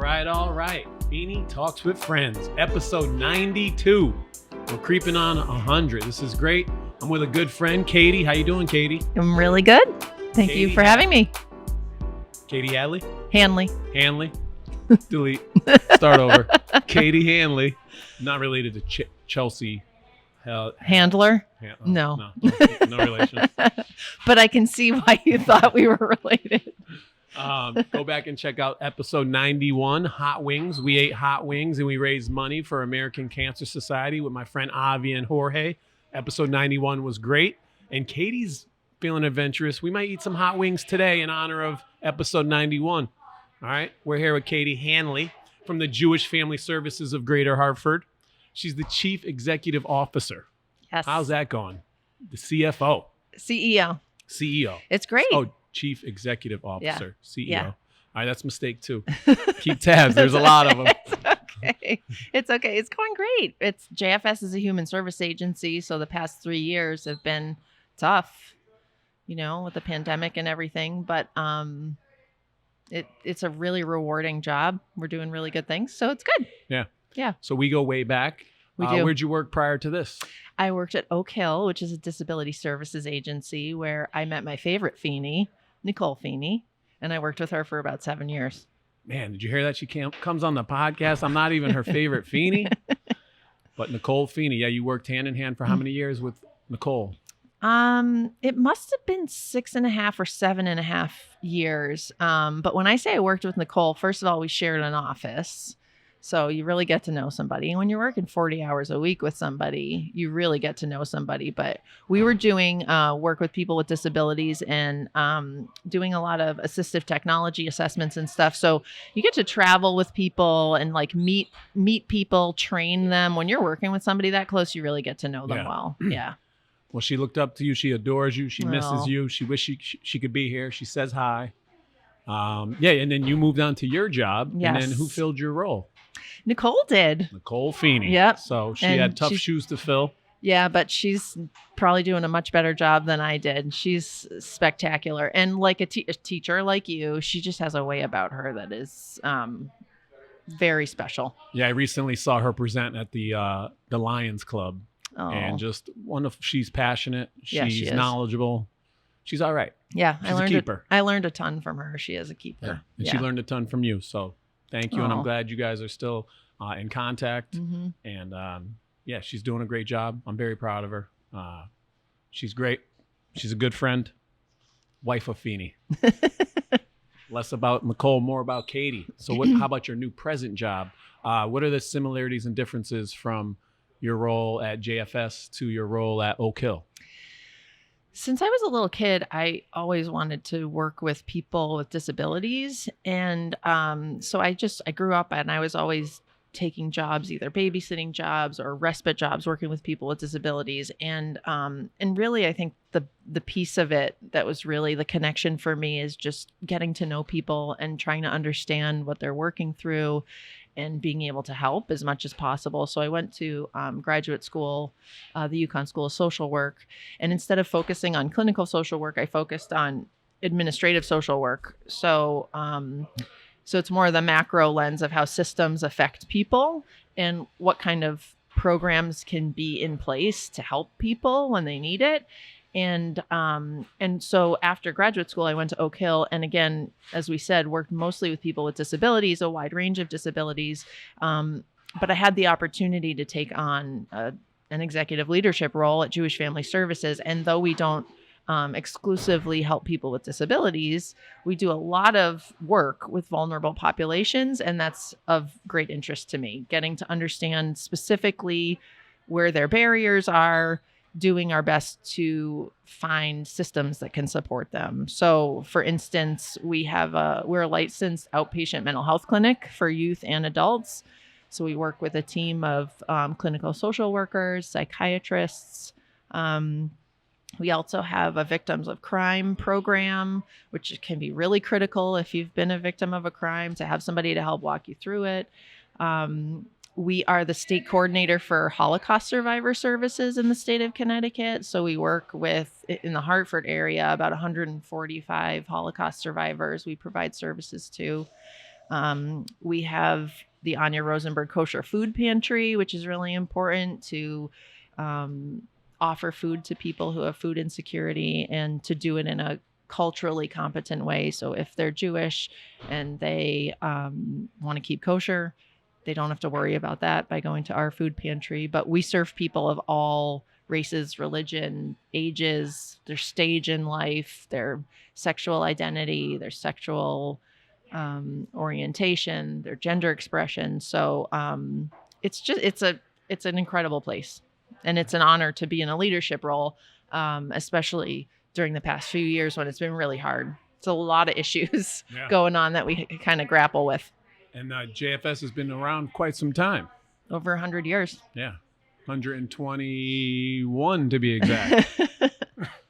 All right. Feeney Talks with Friends, episode 92. We're creeping on 100. This is great. I'm with a good friend, Katie. How you doing, Katie? I'm really good. Thank you for having me. Katie Hadley? Hanley. Delete. Start over. Katie Hanley. Not related to Chelsea. Handler? No relation. But I can see why you thought we were related. Go back and check out episode 91, Hot Wings. We ate hot wings and we raised money for American Cancer Society with my friend Avi and Jorge. Episode 91 was great. And Katie's feeling adventurous. We might eat some hot wings today in honor of episode 91. All right. We're here with Katie Hanley from the Jewish Family Services of Greater Hartford. She's the Chief Executive Officer. Yes. How's that going? The CFO. CEO. It's great. Oh, Chief Executive Officer. CEO. Yeah. All right, that's a mistake too. Keep tabs. There's a lot of them. It's okay. It's going great. JFS is a human service agency, so the past 3 years have been tough, with the pandemic and everything. But it's a really rewarding job. We're doing really good things, so it's good. Yeah. So we go way back. We do. Where'd you work prior to this? I worked at Oak Hill, which is a disability services agency where I met my favorite Feeney, Nicole Feeney, and I worked with her for about 7 years. Man, did you hear that? She comes on the podcast. I'm not even her favorite Feeney, but Nicole Feeney. Yeah, you worked hand in hand for how many years with Nicole? It must have been 6.5 or 7.5 years. But when I say I worked with Nicole, first of all, we shared an office. So you really get to know somebody. And when you're working 40 hours a week with somebody, you really get to know somebody. But we were doing work with people with disabilities and doing a lot of assistive technology assessments and stuff. So you get to travel with people and meet people, train them. When you're working with somebody that close, you really get to know them well. Yeah. Well, she looked up to you. She adores you. She misses you. She wishes she could be here. She says hi. And then you moved on to your job. Yes. And then who filled your role? Nicole did. Nicole Feeney. Yep. So she had tough shoes to fill. Yeah, but she's probably doing a much better job than I did. She's spectacular. And like a teacher like you, she just has a way about her that is very special. Yeah, I recently saw her present at the Lions Club. Oh. And just she's passionate. She's she is. knowledgeable. She's all right. Yeah, she's a keeper. I learned a ton from her. She is a keeper. Yeah. And she learned a ton from you. So thank you. And I'm glad you guys are still in contact. Mm-hmm. And she's doing a great job. I'm very proud of her. She's great. She's a good friend. Wife of Feeney. Less about Nicole, more about Katie. So how about your new present job? What are the similarities and differences from your role at JFS to your role at Oak Hill? Since I was a little kid, I always wanted to work with people with disabilities. And so I grew up and I was always taking jobs, either babysitting jobs or respite jobs, working with people with disabilities. And really, I think the piece of it that was really the connection for me is just getting to know people and trying to understand what they're working through and being able to help as much as possible. So I went to graduate school, the UConn School of Social Work. And instead of focusing on clinical social work, I focused on administrative social work. So it's more of the macro lens of how systems affect people and what kind of programs can be in place to help people when they need it. And so after graduate school, I went to Oak Hill. And again, as we said, worked mostly with people with disabilities, a wide range of disabilities. But I had the opportunity to take on an executive leadership role at Jewish Family Services. And though we don't exclusively help people with disabilities, we do a lot of work with vulnerable populations. And that's of great interest to me, getting to understand specifically where their barriers are, doing our best to find systems that can support them. So for instance, we're a licensed outpatient mental health clinic for youth and adults. So we work with a team of clinical social workers, psychiatrists. We also have a victims of crime program, which can be really critical if you've been a victim of a crime, to have somebody to help walk you through it. We are the state coordinator for Holocaust survivor services in the state of Connecticut. So we work with, in the Hartford area, about 145 Holocaust survivors we provide services to. We have the Anya Rosenberg Kosher Food Pantry, which is really important to offer food to people who have food insecurity and to do it in a culturally competent way. So if they're Jewish and they want to keep kosher, they don't have to worry about that by going to our food pantry. But we serve people of all races, religion, ages, their stage in life, their sexual identity, their sexual orientation, their gender expression. So it's an incredible place, and it's an honor to be in a leadership role, especially during the past few years when it's been really hard. It's a lot of issues going on that we kind of grapple with. And JFS has been around quite some time. Over 100 years. Yeah. 121 to be exact.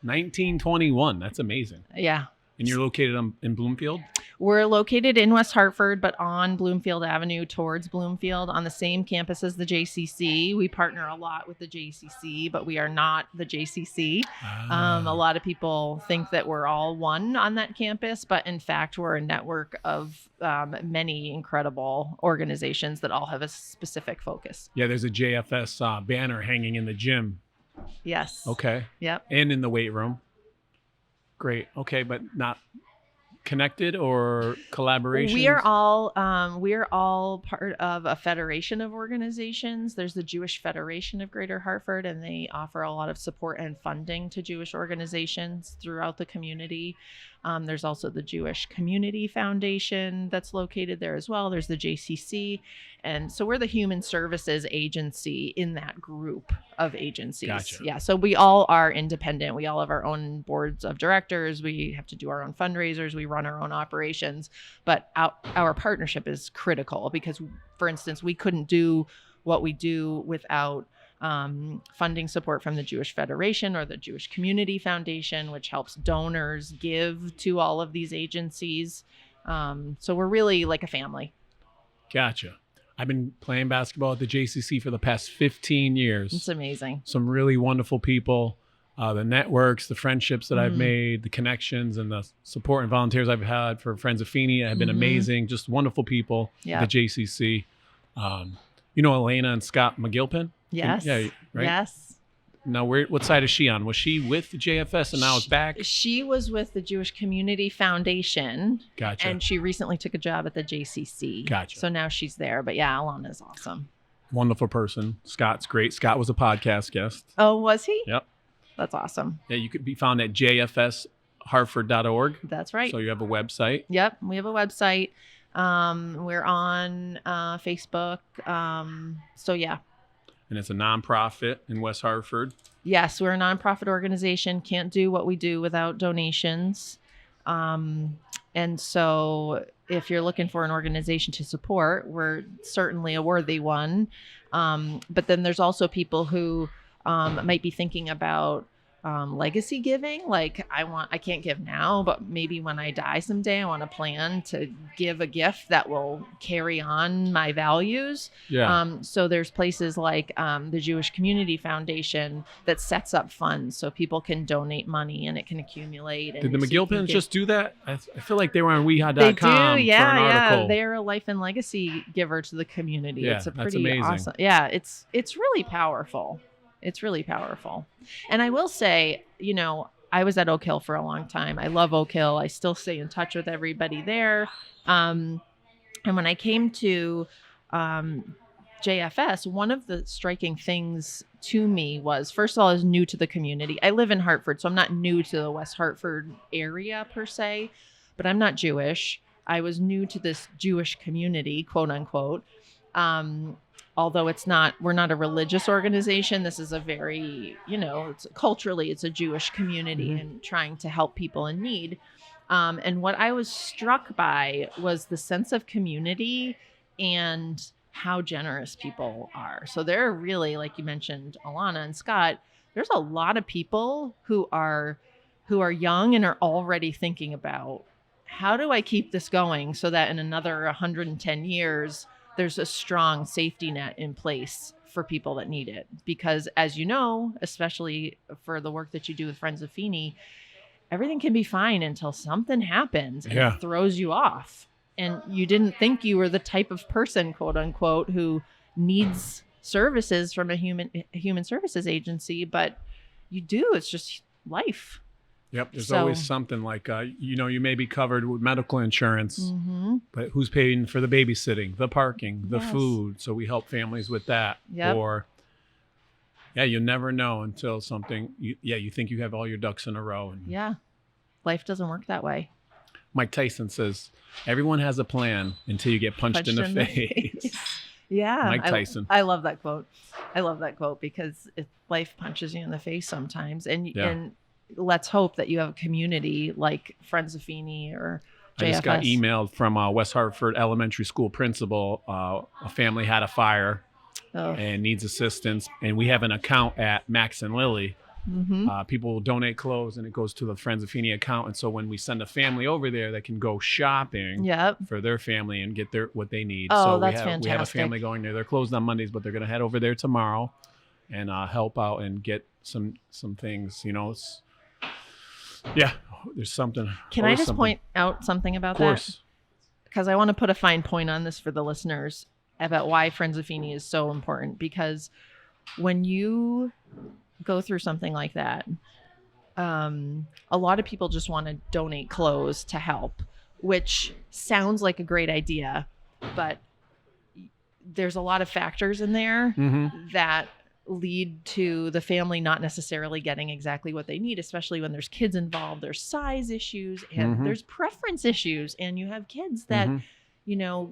1921. That's amazing. Yeah. And you're located in Bloomfield? We're located in West Hartford, but on Bloomfield Avenue towards Bloomfield on the same campus as the JCC. We partner a lot with the JCC, but we are not the JCC. A lot of people think that we're all one on that campus, but in fact, we're a network of many incredible organizations that all have a specific focus. Yeah, there's a JFS banner hanging in the gym. Yes. Okay. Yep. And in the weight room. Great. Okay, but not connected or collaboration? We are all part of a federation of organizations. There's the Jewish Federation of Greater Hartford, and they offer a lot of support and funding to Jewish organizations throughout the community. There's also the Jewish Community Foundation that's located there as well. There's the JCC. And so we're the human services agency in that group of agencies. Gotcha. Yeah. So we all are independent. We all have our own boards of directors. We have to do our own fundraisers. We run our own operations. But our partnership is critical because, for instance, we couldn't do what we do without funding support from the Jewish Federation or the Jewish Community Foundation, which helps donors give to all of these agencies. So we're really like a family. Gotcha. I've been playing basketball at the JCC for the past 15 years. It's amazing. Some really wonderful people, the networks, the friendships that I've made, the connections, and the support and volunteers I've had for Friends of Feeney have been amazing. Just wonderful people at the JCC. You know Elena and Scott McGilpin? Yes. Yeah, right? Yes. Now, what side is she on? Was she with the JFS and now it's back? She was with the Jewish Community Foundation. Gotcha. And she recently took a job at the JCC. Gotcha. So now she's there. But yeah, Alana's awesome. Wonderful person. Scott's great. Scott was a podcast guest. Oh, was he? Yep. That's awesome. Yeah, you could be found at jfshartford.org. That's right. So you have a website. Yep, we have a website. We're on Facebook. So yeah. And it's a nonprofit in West Hartford. Yes, we're a nonprofit organization. Can't do what we do without donations. And so if you're looking for an organization to support, we're certainly a worthy one. But then there's also people who might be thinking about legacy giving. Like I can't give now, but maybe when I die someday, I want to plan to give a gift that will carry on my values. Yeah. So there's places like the Jewish Community Foundation that sets up funds so people can donate money and it can accumulate. Did the McGilpins just do that? I feel like they were on They weha.com do, for an article. They're a life and legacy giver to the community. Yeah, It's a that's pretty amazing. awesome. Yeah, it's really powerful. It's really powerful. And I will say, I was at Oak Hill for a long time. I love Oak Hill. I still stay in touch with everybody there. And when I came to JFS, one of the striking things to me was, first of all, I was new to the community. I live in Hartford, so I'm not new to the West Hartford area per se, but I'm not Jewish. I was new to this Jewish community, quote unquote. Although we're not a religious organization. This is a very, culturally, it's a Jewish community and trying to help people in need. And what I was struck by was the sense of community and how generous people are. So there are really, like you mentioned, Alana and Scott, there's a lot of people who are young and are already thinking about, how do I keep this going so that in another 110 years, there's a strong safety net in place for people that need it. Because as you know, especially for the work that you do with Friends of Feeney, everything can be fine until something happens and it throws you off. and you didn't think you were the type of person, quote unquote, who needs services from a human services agency, but you do. It's just life. Yep. There's always something like, you may be covered with medical insurance, but who's paying for the babysitting, the parking, the food? So we help families with that. Yep. Or, you'll never know until something, you think you have all your ducks in a row. And life doesn't work that way. Mike Tyson says, everyone has a plan until you get punched in the face. Yeah. Mike Tyson. I love that quote. I love that quote because life punches you in the face sometimes. And let's hope that you have a community like Friends of Feeney or JFS. I just got emailed from West Hartford elementary school principal. A family had a fire and needs assistance. And we have an account at Max and Lily. People will donate clothes and it goes to the Friends of Feeney account. And so when we send a family over there, they can go shopping for their family and get what they need. Oh, so that's fantastic. We have a family going there. They're closed on Mondays, but they're going to head over there tomorrow and help out and get some things, there's something. Can I just point out something about that? Of course. Because I want to put a fine point on this for the listeners about why Friends of Feeney is so important. Because when you go through something like that, a lot of people just want to donate clothes to help, which sounds like a great idea, but there's a lot of factors in there that lead to the family not necessarily getting exactly what they need, especially when there's kids involved. There's size issues and there's preference issues, and you have kids that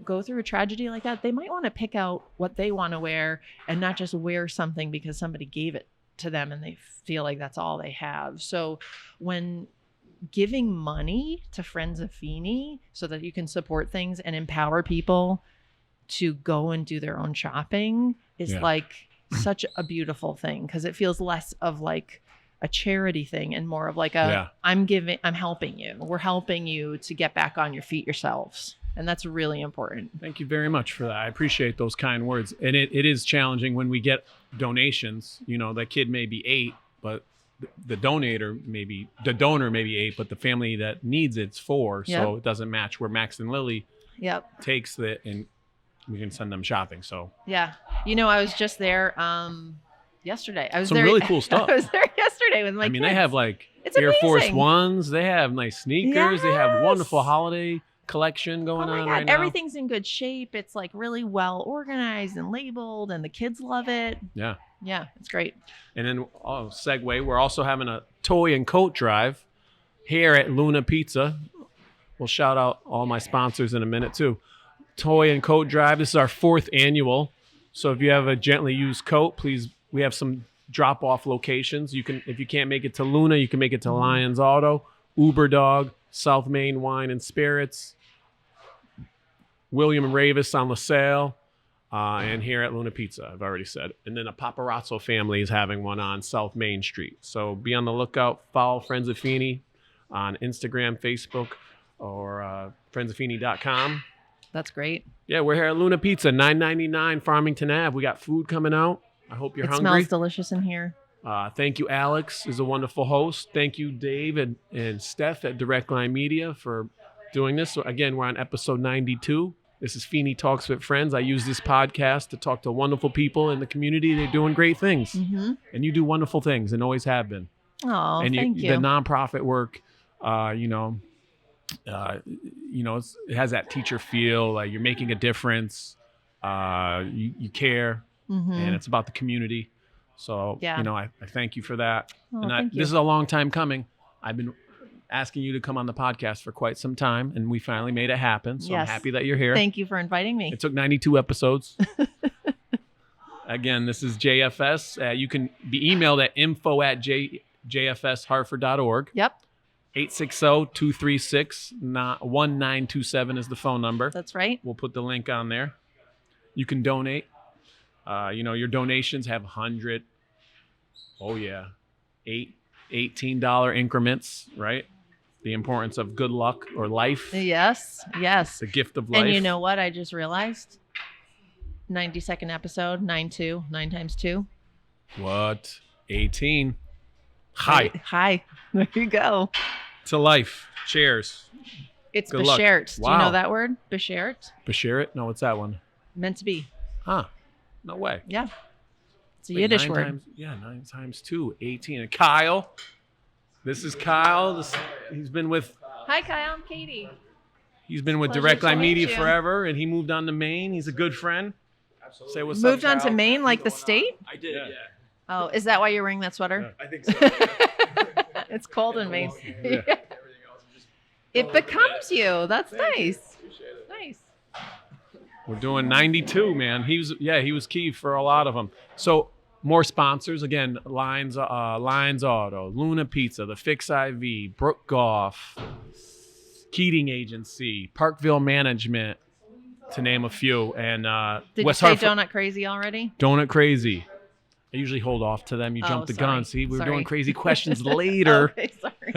go through a tragedy like that. They might want to pick out what they want to wear and not just wear something because somebody gave it to them and they feel like that's all they have. So when giving money to Friends of Feeney so that you can support things and empower people to go and do their own shopping is like such a beautiful thing, because it feels less of like a charity thing and more of like I'm helping you. We're helping you to get back on your feet yourselves. And that's really important. Thank you very much for that. I appreciate those kind words. And it is challenging when we get donations. That kid may be 8, but the donor may be 8, but the family that needs it's 4. So it doesn't match where Max and Lily takes it and we can send them shopping. So I was just there yesterday. I was Some really cool stuff. I was there yesterday with my kids. They have like It's Air amazing. Force Ones. They have nice sneakers. They have wonderful holiday collection going on right now. Everything's in good shape. It's like really well organized and labeled, and the kids love it. Yeah, it's great. And then segue, we're also having a toy and coat drive here at Luna Pizza. We'll shout out all my sponsors in a minute too. Toy and coat drive. This is our 4th annual. So if you have a gently used coat, please, we have some drop off locations. You can, if you can't make it to Luna, you can make it to Lions Auto, Uber Dog, South Main Wine and Spirits, William Ravis on LaSalle, and here at Luna Pizza, I've already said. And then a Paparazzo family is having one on South Main Street. So be on the lookout. Follow Friends of Feeney on Instagram, Facebook, or friendsoffeeney.com. That's great. Yeah, we're here at Luna Pizza, $9.99 Farmington Ave. We got food coming out. I hope you're hungry. It smells delicious in here. Thank you, Alex, is a wonderful host. Thank you, Dave and Steph at Direct Line Media for doing this. So again, we're on episode 92. This is Feeney Talks with Friends. I use this podcast to talk to wonderful people in the community. They're doing great things. And you do wonderful things and always have been. Oh, and thank you. The nonprofit work, it has that teacher feel, like you're making a difference. You care, and it's about the community. So, I thank you for that. Oh, and this is a long time coming. I've been asking you to come on the podcast for quite some time, and we finally made it happen. So I'm happy that you're here. Thank you for inviting me. It took 92 episodes. Again, this is JFS. You can be emailed at info@jfshartford.org. Yep. 860-236-1927 is the phone number. That's right. We'll put the link on there. You can donate. Your donations have $100. $18 increments, right? The importance of good luck or life. Yes. The gift of life. And you know what? I just realized 92nd episode, 9 times 2. What? 18. Hi. There you go. To life. Cheers. It's Good luck. beschert. Do you Wow. know that word? Beschert? Bashir? No, what's that one? Meant to be. Huh. No way. Yeah. It's a Wait, Yiddish 9 word. Times, 9 times 2, 18. And Kyle. This is Kyle. He's been with Hi, Kyle. I'm Katie. Direct Pleasure to Line meet Media you. forever, and he moved on to Maine. He's a good friend. Absolutely. Say what's Moved up, on to Kyle. Maine, like the state? I did, yeah. Oh, is that why you're wearing that sweater? I think so. It's cold in Maine. Yeah. Everything else is just It becomes you. That's nice. appreciate it. Nice. We're doing 92, man. He was key for a lot of them. So more sponsors again: Lines Auto, Luna Pizza, the Fix IV, Brook Golf, Keating Agency, Parkville Management, to name a few. And Did West you say Hartford Donut Crazy already? Donut Crazy. I usually hold off to them. You Oh, jump the sorry. gun. See, we're Sorry. doing crazy questions later. Okay, sorry.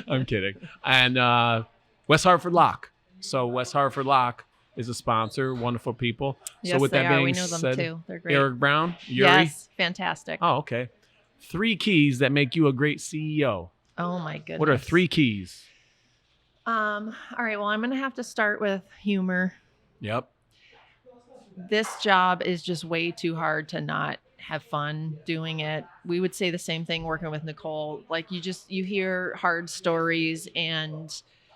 I'm kidding. And West Hartford Lock. So West Hartford Lock is a sponsor. Wonderful people. Yes, so with they that are. being We know them said, too. They're great. Eric Brown, Yuri. Yes, fantastic. Oh, okay. 3 keys that make you a great CEO. Oh my goodness. What are 3 keys? All right. Well, I'm gonna have to start with humor. Yep. This job is just way too hard to not have fun doing it. We would say the same thing working with Nicole. Like you hear hard stories and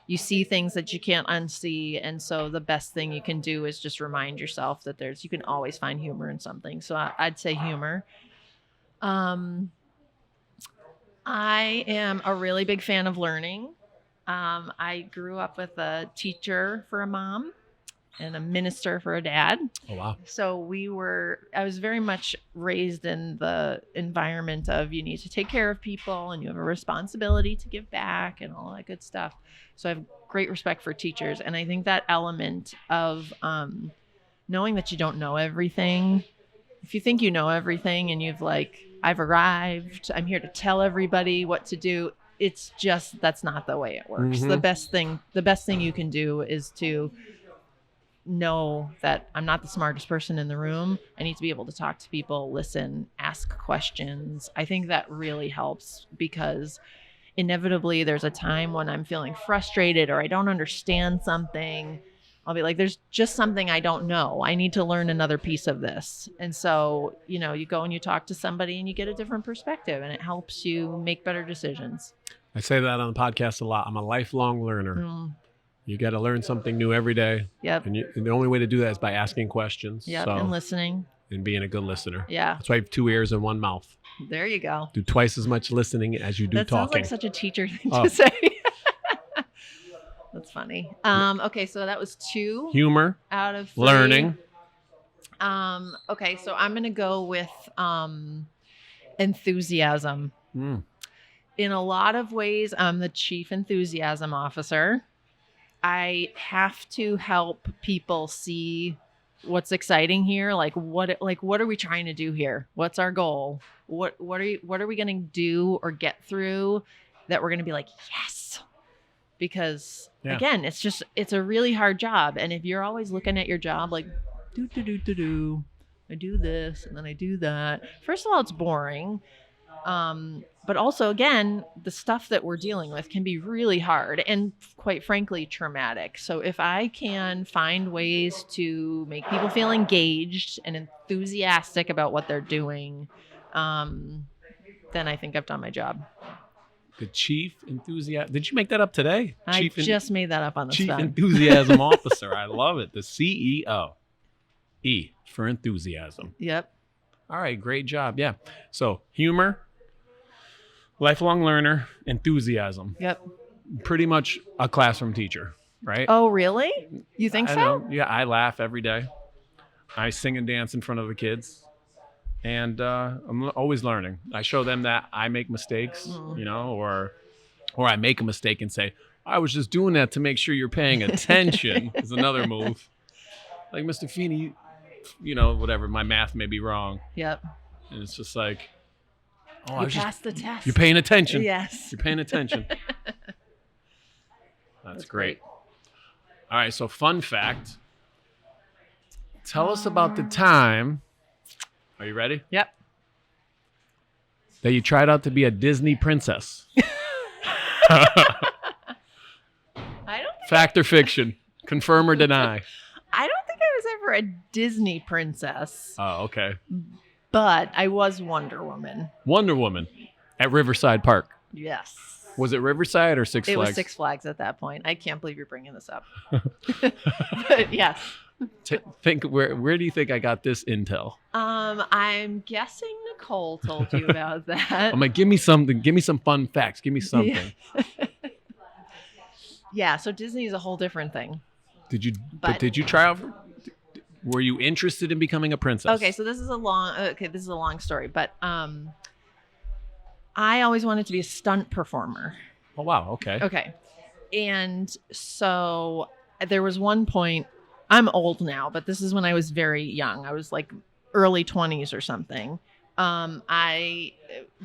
you see things that you can't unsee. And so the best thing you can do is just remind yourself that you can always find humor in something. So I'd say humor. I am a really big fan of learning. I grew up with a teacher for a mom and a minister for a dad. Oh, wow. So I was very much raised in the environment of you need to take care of people and you have a responsibility to give back and all that good stuff. So I have great respect for teachers. And I think that element of knowing that you don't know everything, if you think you know everything and I've arrived, I'm here to tell everybody what to do. It's just, that's not the way it works. Mhm. The best thing you can do is to know that I'm not the smartest person in the room. I need to be able to talk to people, listen, ask questions. I think that really helps because inevitably there's a time when I'm feeling frustrated or I don't understand something. I'll be like, there's just something I don't know. I need to learn another piece of this. And so, you go and you talk to somebody and you get a different perspective and it helps you make better decisions. I say that on the podcast a lot. I'm a lifelong learner. You got to learn something new every day. Yep. And the only way to do that is by asking questions. Yep. So, And listening. and being a good listener. Yeah. That's why I have 2 ears and 1 mouth. There you go. Do twice as much listening as you do That talking. sounds like such a teacher thing Oh. to say. That's funny. Okay, so that was 2 Humor, out of 3. learning. Okay, so I'm gonna go with enthusiasm. In a lot of ways, I'm the chief enthusiasm officer. I have to help people see what's exciting here. Like what are we trying to do here? What's our goal? What are we gonna do or get through that we're gonna be like, yes? Because again, it's a really hard job. And if you're always looking at your job like I do this and then I do that. First of all, it's boring. But also, again, the stuff that we're dealing with can be really hard and quite frankly, traumatic. So if I can find ways to make people feel engaged and enthusiastic about what they're doing, then I think I've done my job. The chief enthusiasm. Did you make that up today? I just made that up on the Chief spot. enthusiasm officer. I love it. The CEO. E for enthusiasm. Yep. All right, great job. Yeah. So humor, lifelong learner, enthusiasm. Yep. Pretty much a classroom teacher, right? Oh, really? You think I so? know. Yeah, I laugh every day. I sing and dance in front of the kids. And I'm always learning. I show them that I make mistakes, or I make a mistake and say, I was just doing that to make sure you're paying attention is another move. Like, Mr. Feeney, whatever, my math may be wrong. Yep. And it's just like, You passed the test. You're paying attention. Yes. You're paying attention. That's great. All right, so fun fact. Tell us about the time. Are you ready? Yep. That you tried out to be a Disney princess. I don't think Fact or fiction? Confirm or deny? I don't think I was ever a Disney princess, Oh, okay. but I was Wonder Woman. Wonder Woman at Riverside Park. Yes. Was it Riverside or Six It Flags? was Six Flags at that point. I can't believe you're bringing this up. But yes. Think where do you think I got this intel? I'm guessing Nicole told you about that. I'm like, give me something. Give me some fun facts. Give me something. Yeah, so Disney is a whole different thing. Did you? But- But did you try out? Were you interested in becoming a princess? Okay, so this is a long story, but I always wanted to be a stunt performer. Oh wow. Okay. Okay. And so there was one point, I'm old now, but this is when I was very young. I was like early 20s or something. I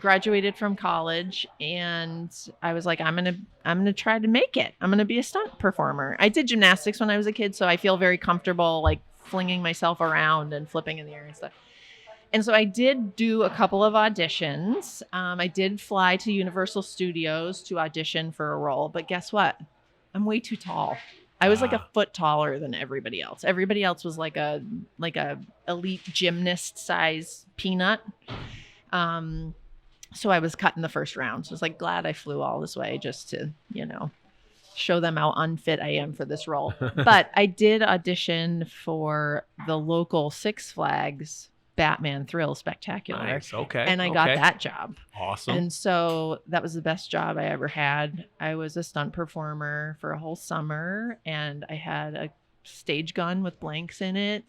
graduated from college and I was like, I'm gonna try to make it. I'm gonna be a stunt performer. I did gymnastics when I was a kid, so I feel very comfortable like flinging myself around and flipping in the air and stuff. And so I did do a couple of auditions. I did fly to Universal Studios to audition for a role, but guess what? I'm way too tall. I was like a foot taller than everybody else. Everybody else was like a elite gymnast size peanut. So I was cut in the first round. So I was like glad I flew all this way just to, show them how unfit I am for this role. But I did audition for the local Six Flags Batman Thrill Spectacular. Nice. Okay. And I got that job. Awesome. And so that was the best job I ever had. I was a stunt performer for a whole summer and I had a stage gun with blanks in it.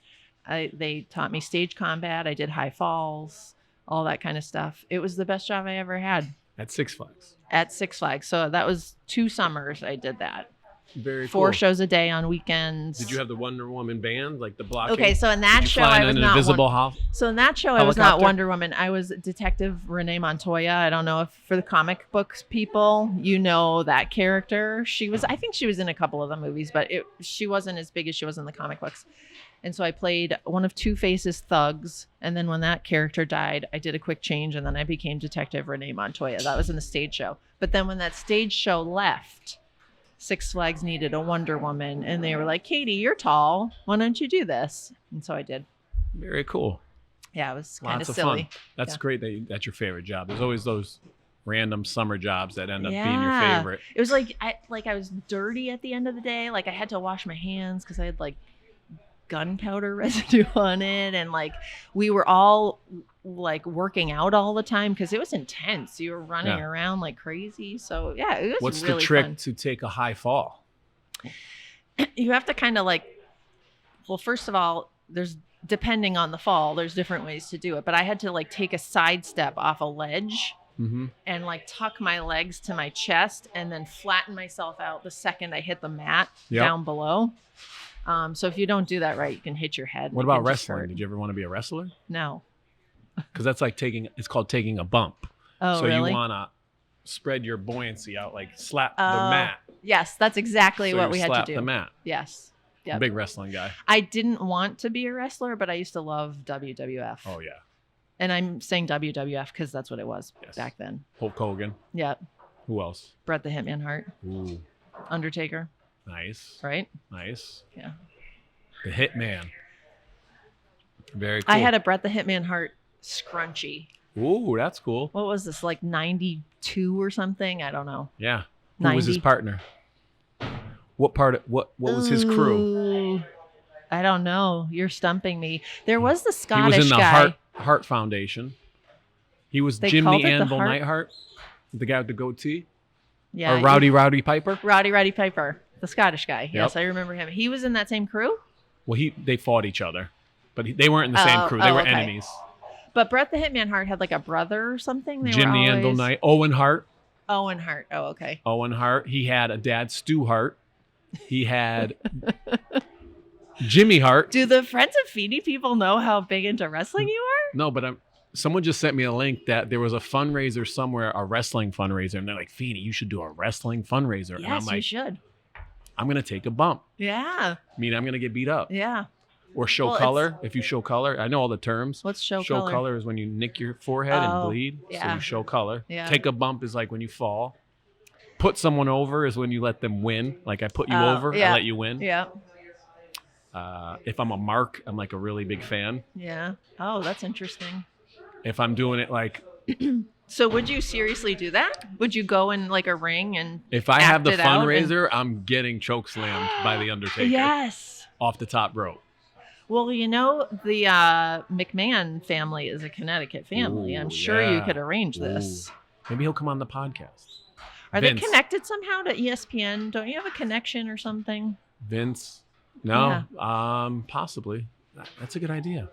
They taught me stage combat. I did high falls, all that kind of stuff. It was the best job I ever had. At Six Flags. At Six Flags. So that was 2 summers I did that. Very 4 cool. shows a day on weekends. Did you have the Wonder Woman band, like the blocking? Okay, so in that Did you show fly I in was an not invisible So in that show I was not helicopter? Wonder Woman. I was Detective Renee Montoya. I don't know if for the comic books people, you know that character. I think she was in a couple of the movies, but she wasn't as big as she was in the comic books. And so I played one of Two-Face's thugs. And then when that character died, I did a quick change and then I became Detective Renee Montoya. That was in the stage show. But then when that stage show left, Six Flags needed a Wonder Woman. And they were like, Katie, you're tall. Why don't you do this? And so I did. Very cool. Yeah, it was kind Lots of of silly. fun. That's Yeah. great that's your favorite job. There's always those random summer jobs that end up being your Yeah. favorite. It was like I was dirty at the end of the day. Like I had to wash my hands because I had like gunpowder residue on it, and like we were all like working out all the time because it was intense. You were running around like crazy. So yeah, it was What's really the trick fun. to take a high fall? You have to kind of well, first of all, depending on the fall, there's different ways to do it. But I had to like take a side step off a ledge Mm-hmm. and like tuck my legs to my chest and then flatten myself out the second I hit the mat down below. So if you don't do that right, you can hit your head. What about wrestling? Did you ever want to be a wrestler? No. Because that's like it's called taking a bump. Oh, so really? you want to spread your buoyancy out, like slap the mat. Yes, that's exactly So what you we had to slap do. the mat. Yes. I'm Yep. a big wrestling guy. I didn't want to be a wrestler, but I used to love WWF. Oh yeah. And I'm saying WWF because that's what it was back then. Hulk Hogan. Yeah. Who else? Bret the Hitman Hart. Ooh, Undertaker. nice. Right? Nice. Yeah. The Hitman. Very cool. I had a Bret the Hitman Hart scrunchie. Ooh, that's cool. What was this, like 92 or something? I don't know. Yeah. Who was his 90. partner? What was his crew? Ooh, I don't know. You're stumping me. There was the He Scottish was in the guy. Heart Foundation. He was They Jim called the it the Anvil Heart- Neidhart, the guy with the goatee. Yeah. Or Rowdy Piper. Roddy Piper, the Scottish guy. Yes, I remember him. He was in that same crew. Well, they fought each other, but they weren't in the same crew. They were okay. enemies. But Bret the Hitman Hart had like a brother or something. They Jim were the Anvil always... Knight. Owen Hart. Owen Hart. Oh, okay. Owen Hart. He had a dad, Stu Hart. He had Jimmy Hart. Do the Friends of Feeney people know how big into wrestling you are? No, but someone just sent me a link that there was a fundraiser somewhere, a wrestling fundraiser, and they're like, Feeney, you should do a wrestling fundraiser. And I'm Yes, you like, should. I'm going to take a bump. Yeah. I mean, I'm going to get beat up. Yeah. Or show Well, color. If you show color, I know all the terms. What's show Show color? color is when you nick your forehead and Oh, bleed. So yeah. you show color. Yeah. Take a bump is like when you fall. put someone over is when you let them win. Like I put you Oh, over, yeah. I let you win. Yeah. If I'm a mark, I'm like a really big fan. Yeah. Oh, that's interesting. If I'm doing it like, So would you seriously do that? Would you go in like a ring and if I have the act it out and- fundraiser, I'm getting choke slammed by the Undertaker Yes. off the top rope. Well, the McMahon family is a Connecticut family. Ooh, I'm sure you yeah. could arrange this. Ooh. Maybe he'll come on the podcast. Are Vince. they connected somehow to ESPN? Don't you have a connection or something? Vince? No, possibly. That's a good idea.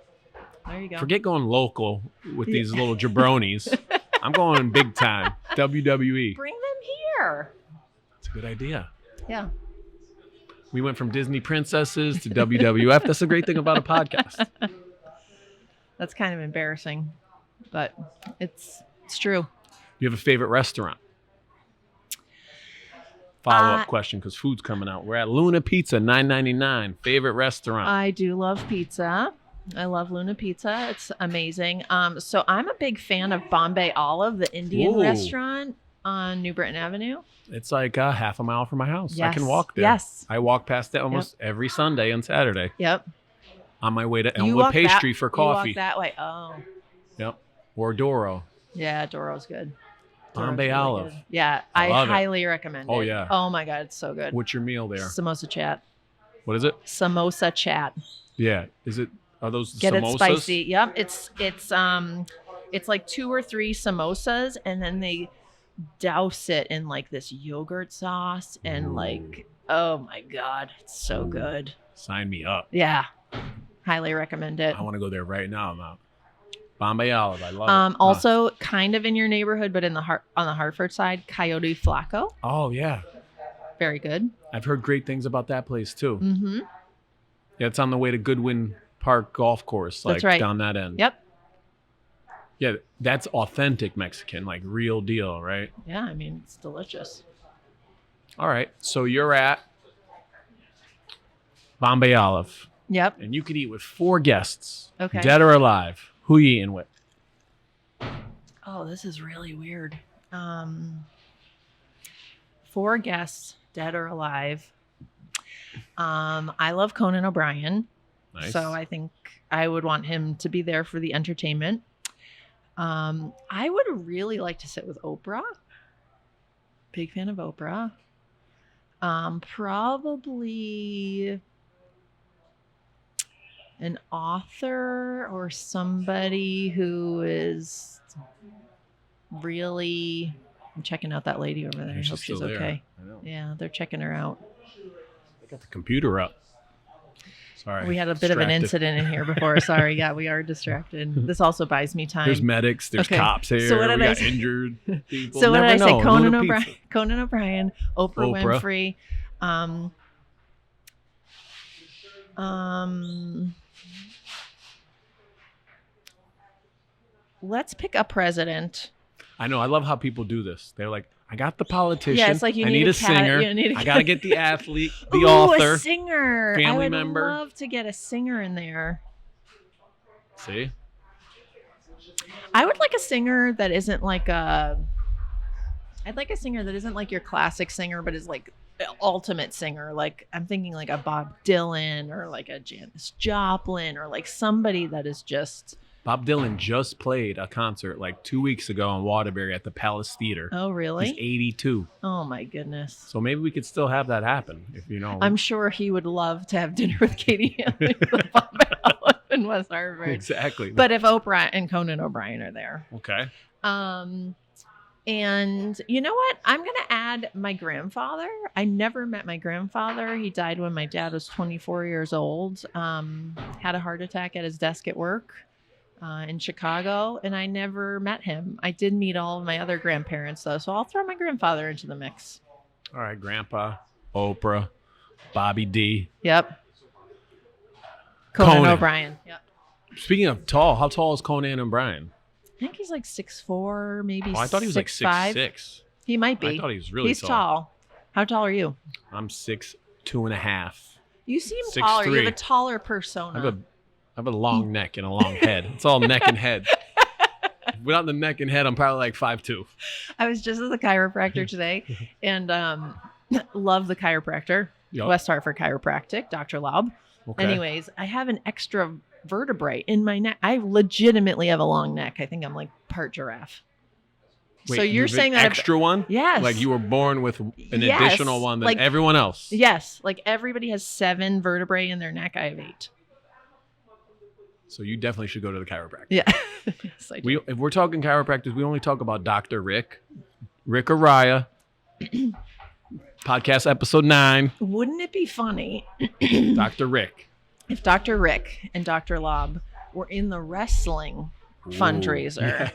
There you go. Forget going local with these little jabronis. I'm going big time. WWE. Bring them here. That's a good idea. Yeah. We went from Disney princesses to WWF. That's the great thing about a podcast. That's kind of embarrassing, but it's true. You have a favorite restaurant? Follow-up question, because food's coming out. We're at Luna Pizza, $9.99. Favorite restaurant? I do love pizza. I love Luna Pizza. It's amazing. So I'm a big fan of Bombay Olive, the Indian Ooh. restaurant on New Britain Avenue. It's like half a mile from my house. I Yes. can walk there. Yes. I walk past it almost every Sunday and Saturday Yep. on my way to You Elmwood walk Pastry that, for You coffee. walk that way. Oh. Yep. Or Doro. Yeah, Doro's good. Doro's Bombay Olive. good. Yeah, I I love it. highly recommend it. Oh, yeah. Oh my God, it's so good. What's your meal there? Samosa chat. What is it? Samosa chat. Yeah. Are those Get samosas? it spicy. Yep. It's like 2 or 3 samosas, and then they douse it in like this yogurt sauce, and Ooh. like, oh my God, it's so Ooh. good. Sign me up. Yeah, highly recommend it. I want to go there right now. I'm out. Bombay Olive. I love it. Also, kind of in your neighborhood, but on the Hartford side, Coyote Flaco. Oh, yeah. Very good. I've heard great things about that place, too. Mm-hmm. Yeah, it's on the way to Goodwin Park Golf Course, like That's right. down that end. Yep. Yeah, that's authentic Mexican, like real deal, right? Yeah, I mean, it's delicious. All right, so you're at Bombay Olive, Yep. and you could eat with 4 guests, Okay. dead or alive. Who you eating with? Oh, this is really weird. 4 guests, dead or alive. I love Conan O'Brien. Nice. So I think I would want him to be there for the entertainment. I would really like to sit with Oprah. Big fan of Oprah. Probably an author or somebody who is really... I'm checking out that lady over there. I hope she's okay. I know. Yeah, they're checking her out. They got the computer up. Sorry. We had a bit of an Distracted. incident in here before. Sorry. Yeah, we are distracted. This also buys me time. There's medics. There's Okay. cops here. So what did we I got say? injured people. So what did I Never say? know. Conan Luna O'Brien, Pizza. Conan O'Brien, Oprah Oprah. Winfrey. Let's pick a president. I know. I love how people do this. They're like, I got the politician. Yeah, it's like you I need need a a cat- singer. you need a I got to get the athlete, the Ooh, author. a singer. I family would member. love to get a singer in there. See? I would like a singer that isn't like a. I'd like a singer that isn't like your classic singer, but is like the ultimate singer. Like I'm thinking like a Bob Dylan or like a Janis Joplin or like somebody that is just. Bob Dylan just played a concert like 2 weeks ago in Waterbury at the Palace Theater. Oh really? He's 82. Oh my goodness. So maybe we could still have that happen if you know. I'm sure he would love to have dinner with Katie Hanley the Bombay Olive in West Hartford. Exactly. But if Oprah and Conan O'Brien are there. Okay. And you know what? I'm going to add my grandfather. I never met my grandfather. He died when my dad was 24 years old. Had a heart attack at his desk at work in Chicago, and I never met him. I did meet all of my other grandparents, though, so I'll throw my grandfather into the mix. All right, Grandpa, Oprah, Bobby D. Yep. Conan Conan. O'Brien. Yep. Speaking of tall, how tall is Conan O'Brien? I think he's like 6'4", maybe Oh, I thought he was like 6'5". 6'6". He might be. I thought he was really He's tall. tall. How tall are you? I'm 6'2.5". You seem 6'3". taller. You have a taller persona. I have a long neck and a long head. It's all neck and head. without the neck and head, I'm probably like 5'2". I was just at the chiropractor today and love the chiropractor, Yep. West Hartford Chiropractic, Dr. Laub. Okay. Anyways, I have an extra vertebrae in my neck. I legitimately have a long neck. I think I'm like part giraffe. Wait, so you you're have an saying that extra one? Yes. Like you were born with an Yes, additional one than like- everyone else. Yes, like everybody has 7 vertebrae in their neck. I have 8. So you definitely should go to the chiropractor. Yeah. Yes, I do. If we're talking chiropractors, we only talk about Dr. Rick Araya. Podcast episode 9. Wouldn't it be funny Dr. Rick. if Dr. Rick and Dr. Lob were in the wrestling fundraiser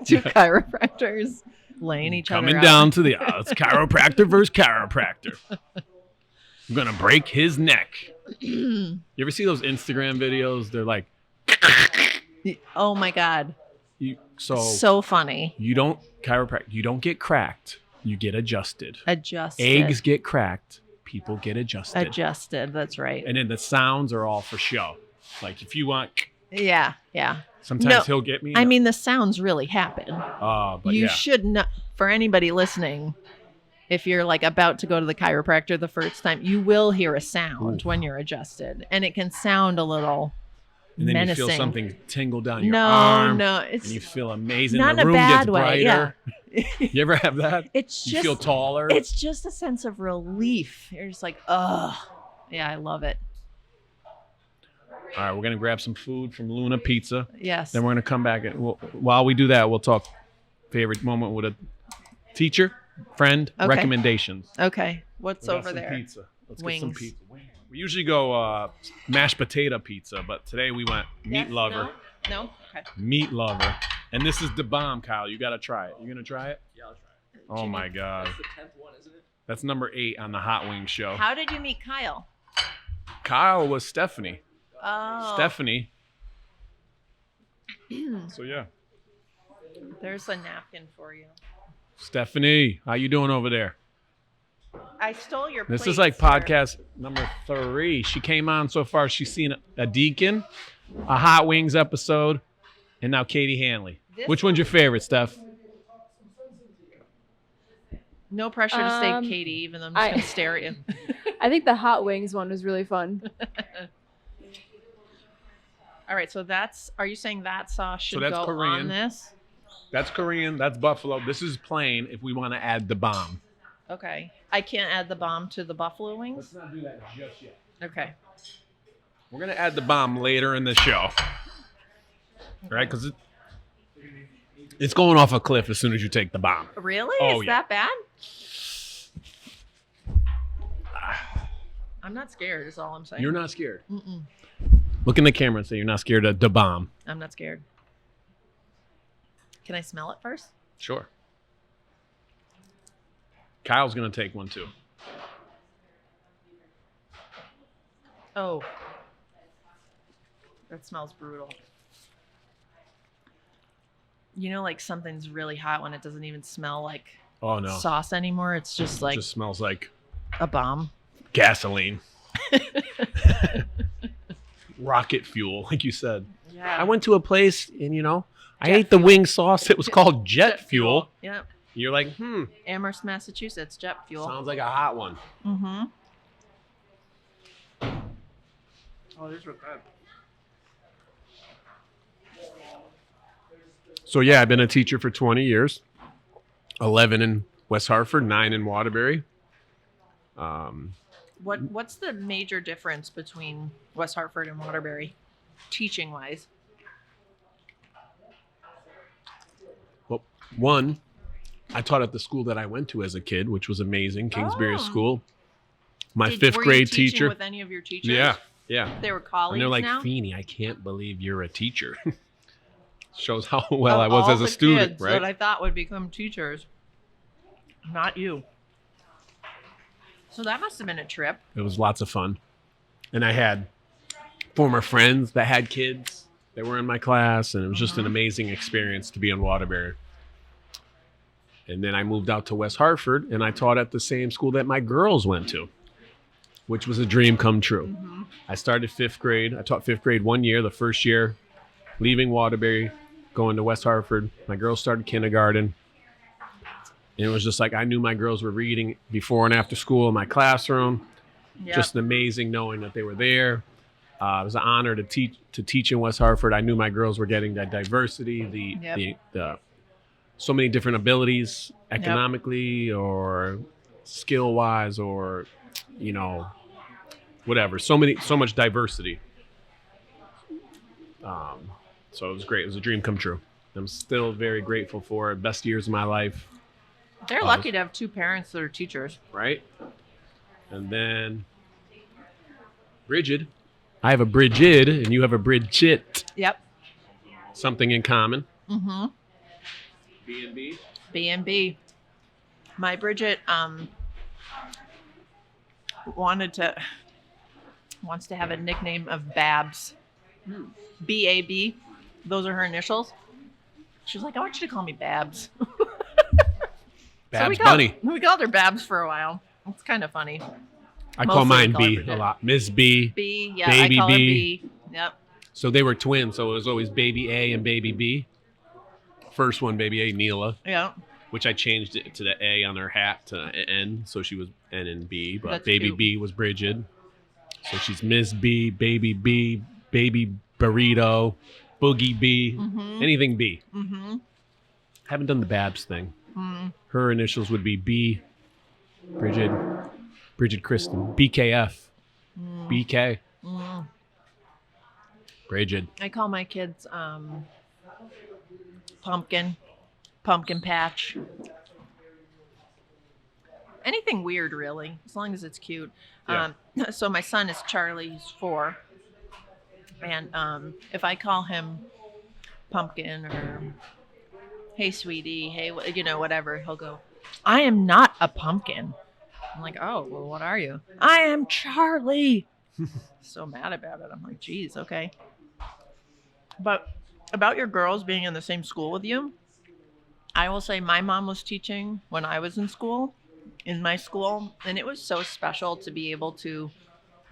to chiropractors, laying each other Coming out? down to the odds. Chiropractor versus chiropractor. I'm going to break his neck. You ever see those Instagram videos? They're like, Oh my God. so funny. you don't you don't get cracked. You get adjusted. Adjusted. Eggs get cracked. People get adjusted. Adjusted. That's right. And then the sounds are all for show. Like if you want, Yeah. sometimes No, he'll get me. I mean, the sounds really happen. But You yeah. should not, for anybody listening, if you're like about to go to the chiropractor the first time, you will hear a sound when you're adjusted. And it can sound a little And then menacing. you feel something tingle down your arm. No, And you it's feel amazing. not the in a room bad gets way. brighter. Yeah. You ever have that? It's You just feel taller. it's just a sense of relief. You're just like, oh, yeah, I love it. All right, we're gonna grab some food from Luna Pizza. Yes. Then we're gonna come back and while we do that, we'll talk favorite moment with a teacher, friend, Okay. recommendations. Okay. What's We got over some there? Pizza. Let's get some Wings. pizza. We usually go mashed potato pizza, but today we went meat Yeah, lover. No. Okay. Meat lover. And this is the bomb, Kyle. You gotta try it. You gonna try it? Yeah, I'll try it. Oh my God. That's the 10th one, isn't it? That's number 8 on the Hot Wings show. How did you meet Kyle? Kyle was Stephanie. Oh. Stephanie. So yeah. There's a napkin for you. Stephanie, how you doing over there? I stole your This plates, is like sir. podcast number 3. She came on so far. She's seen a Deacon, a Hot Wings episode, and now Katie Hanley. This Which one's your favorite, Steph? No pressure to say Katie, even though I'm just going to stare at you. I think the hot wings one was really fun. All right, so are you saying that sauce should that's go Korean. on this? That's Korean. That's buffalo. This is plain if we want to add the bomb. Okay. I can't add the bomb to the buffalo wings? not do that just yet. Okay. We're going to add the bomb later in the show. Right? Because it's going off a cliff as soon as you take the bomb. Really? Oh, Is yeah. that bad? I'm not scared, is all I'm saying. You're not scared. Mm-mm. Look in the camera and say you're not scared of the bomb. I'm not scared. Can I smell it first? Sure. Kyle's going to take one too. Oh. That smells brutal. You know, like something's really hot when it doesn't even smell like Oh, no. sauce anymore. It's just like It just smells like a bomb. gasoline. Rocket fuel, like you said. Yeah. I went to a place and, I Jet ate the fuel. wing sauce. It was called jet fuel. Yep. You're like, Amherst, Massachusetts, jet fuel. sounds like a hot one. Mm-hmm. Oh, these were good. So, yeah, I've been a teacher for 20 years. 11 in West Hartford, 9 in Waterbury. What's the major difference between West Hartford and Waterbury, teaching wise? Well, one, I taught at the school that I went to as a kid, which was amazing, Kingsbury Oh. School. My Were you 5th grade teaching teacher. with any of your teachers? Yeah. They were colleagues And they're like, now? Feeney, I can't believe you're a teacher. Shows how well Of I was all as a the student, kids right? that I thought would become teachers, not you. So that must have been a trip. It was lots of fun. And I had former friends that had kids that were in my class, and it was just an amazing experience to be in Waterbury. And then I moved out to West Hartford, and I taught at the same school that my girls went to, which was a dream come true. I started 5th grade. I taught 5th grade 1 year, the first year, leaving Waterbury, going to West Hartford. My girls started kindergarten. And it was just like I knew my girls were reading before and after school in my classroom. Yep. Just amazing knowing that they were there. It was an honor to teach in West Hartford. I knew my girls were getting that diversity, the so many different abilities economically or skill wise or whatever. So much diversity. So it was great. It was a dream come true. I'm still very grateful for it. Best years of my life. They're lucky to have two parents that are teachers. Right? And then Brigid. I have a Brigid and you have a Brigette. Yep. Something in common. Mm-hmm. B&B. B&B. My Brigid wants to have a nickname of Babs. B-A-B. Those are her initials. She's like, I want you to call me Babs. Babs Bunny. We called her Babs for a while. It's kind of funny. I call mine Mostly B a lot. Miss B. B, yeah, Baby I call her B. B. Yep. So they were twins, so it was always Baby A and Baby B. First one, Baby A, Neela, Yeah. which I changed it to the A on her hat to N, so she was N and B. But That's Baby cute. B was Brigid. So she's Miss B, Baby Burrito, Boogie B, anything B. Mm-hmm. Haven't done the Babs thing. Mm. Her initials would be B, Brigid Kristen, BKF, BK, Mm. Brigid. I call my kids Pumpkin Patch. Anything weird, really, as long as it's cute. Yeah. So my son is Charlie. He's 4. And if I call him Pumpkin or hey, sweetie, hey, whatever, he'll go, I am not a pumpkin. I'm like, oh, well, what are you? I am Charlie. So mad about it. I'm like, geez, okay. But about your girls being in the same school with you, I will say my mom was teaching when I was in my school, and it was so special to be able to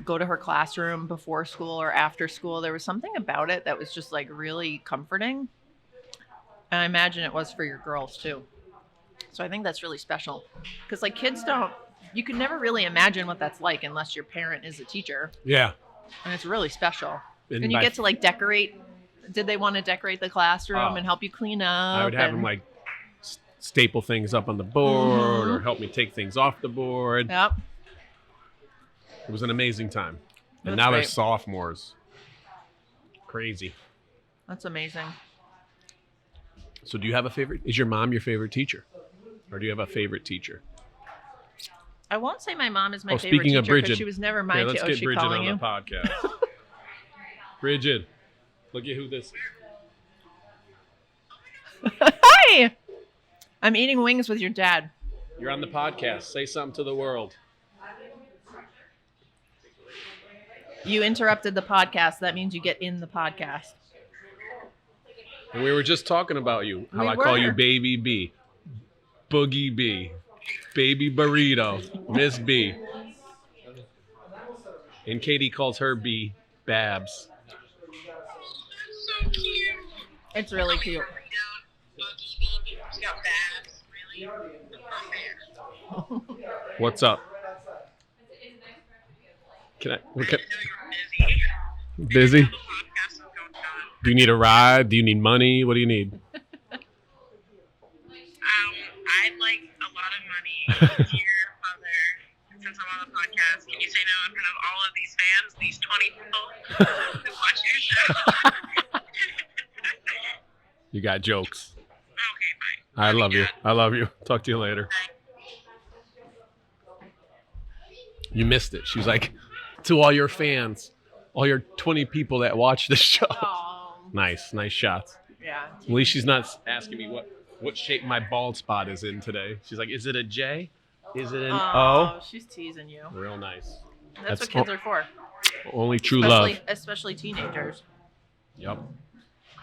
go to her classroom before school or after school. There was something about it that was just like really comforting. And I imagine it was for your girls too. So I think that's really special because like you can never really imagine what that's like unless your parent is a teacher. Yeah. And it's really special. And And you get to like decorate. Did they want to decorate the classroom and help you clean up? I would have them like staple things up on the board or help me take things off the board. Yep. It was an amazing time. And That's now they're great. sophomores. Crazy. That's amazing. So do you have a favorite? Is your mom your favorite teacher? Or do you have a favorite teacher? I won't say my mom is my favorite speaking teacher of Brigid, because she was never my let's teacher. get Is she Brigid calling on you? the podcast. Brigid, look at who this. Hi! I'm eating wings with your dad. You're on the podcast. Say something to the world. You interrupted the podcast. That means you get in the podcast. And we were just talking about you. How We I call you were. Baby B, Boogie B, Baby Burrito, Miss B. And Katie calls her B, Babs. So cute. It's really cute. She's got babs, really? Not fair. What's up? Can I? I know you're busy. Busy? The podcast is going on. Do you need a ride? Do you need money? What do you need? I'd like a lot of money. Dear mother, since I'm on the podcast, can you say no in front of all of these fans, these 20 people who watch your show? You got jokes. Okay, fine. I love you. I love you. Talk to you later. You missed it. She was like, to all your fans, all your 20 people that watch this show. Oh, Nice shots. yeah. At least she's not asking me what shape my bald spot is in today. She's like, is it a J? Is it an O? She's teasing you. Real nice. That's what kids are for. Only true love. Especially teenagers. Yep.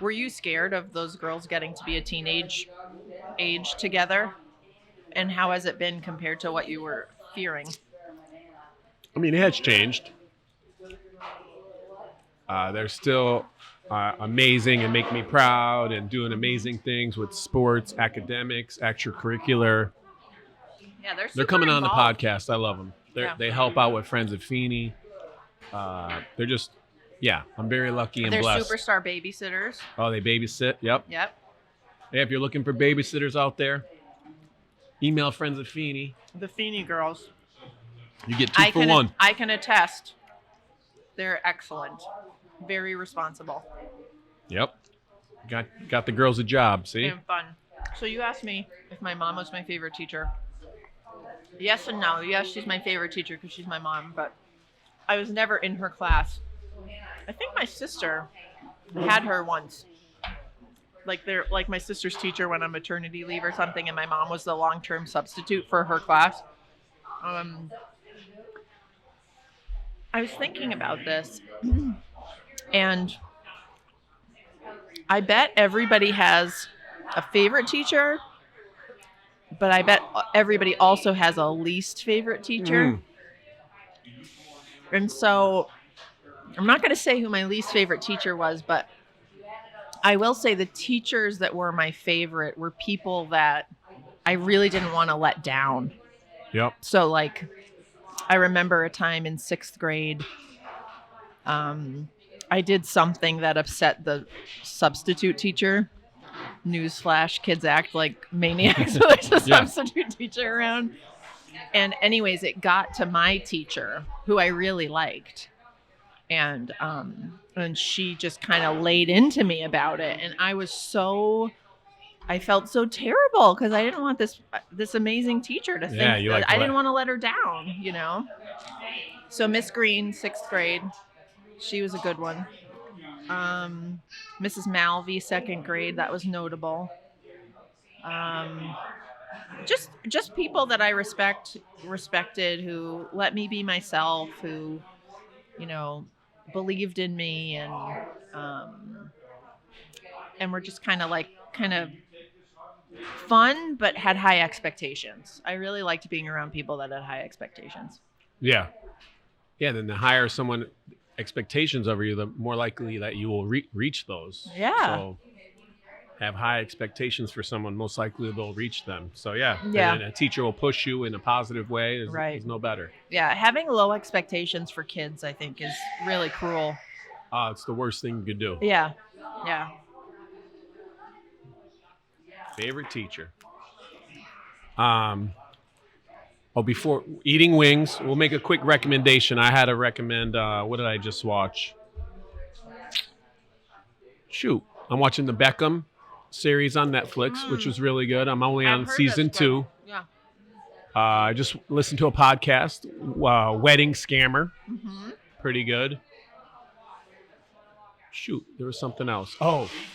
Were you scared of those girls getting to be a teenage age together? And how has it been compared to what you were fearing? I mean, it has changed. There's still amazing and make me proud and doing amazing things with sports, academics, extracurricular. Yeah, They're coming on the involved. podcast. I love them. Yeah. They help out with Friends of Feeney. They're just, I'm very lucky and They're blessed. superstar babysitters. Oh, they babysit. Yep. Yep. Hey, if you're looking for babysitters out there, email Friends of Feeney. The Feeney girls. You get 2 for 1. I can attest. They're excellent. Very responsible. Yep. Got the girls a job, see? And fun. So you asked me if my mom was my favorite teacher. Yes and no. Yes, she's my favorite teacher because she's my mom, but I was never in her class. I think my sister had her once. Like my sister's teacher went on maternity leave or something, and my mom was the long-term substitute for her class. I was thinking about this, and I bet everybody has a favorite teacher, but I bet everybody also has a least favorite teacher. And so I'm not going to say who my least favorite teacher was, but I will say the teachers that were my favorite were people that I really didn't want to let down. Yep. So like, I remember a time in 6th grade, I did something that upset the substitute teacher. Newsflash, kids act like maniacs when there's a substitute teacher around. And anyways, it got to my teacher, who I really liked. And she just kind of laid into me about it. And I felt so terrible because I didn't want this amazing techer to think that I didn't want to let her down, you know? So Miss Green, 6th grade, she was a good one. Mrs. Malvey, 2nd grade, that was notable. Just people that I respected, who let me be myself, who, you know, believed in me, and were just kind of fun, but had high expectations. I really liked being around people that had high expectations. Yeah. Then the higher someone expectations over you, the more likely that you will reach those. Yeah. So have high expectations for someone, most likely they'll reach them. So yeah. Yeah. And a teacher will push you in a positive way. Is no better. Yeah. Having low expectations for kids, I think, is really cruel. It's the worst thing you could do. Yeah. Favorite teacher. Before eating wings, we'll make a quick recommendation. I had to recommend, what did I just watch? I'm watching the Beckham series on Netflix, which was really good. I'm only on season 2. Yeah. I just listened to a podcast, Wedding Scammer. Mm-hmm. Pretty good. There was something else.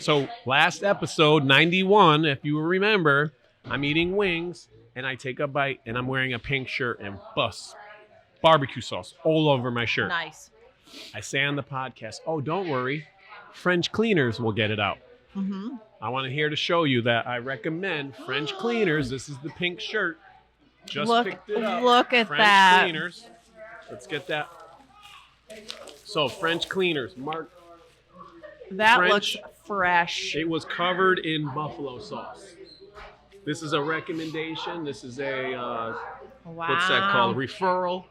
So last episode, 91, if you remember, I'm eating wings, and I take a bite, and I'm wearing a pink shirt and barbecue sauce all over my shirt. Nice. I say on the podcast, don't worry, French cleaners will get it out. Mm-hmm. I want to show you that I recommend French cleaners. This is the pink shirt. Just picked it up. Look at French that. Cleaners. Let's get that. So French cleaners, Mark. That French. looks fresh. It was covered in buffalo sauce. This is a recommendation. This is a, what's that called? Referral.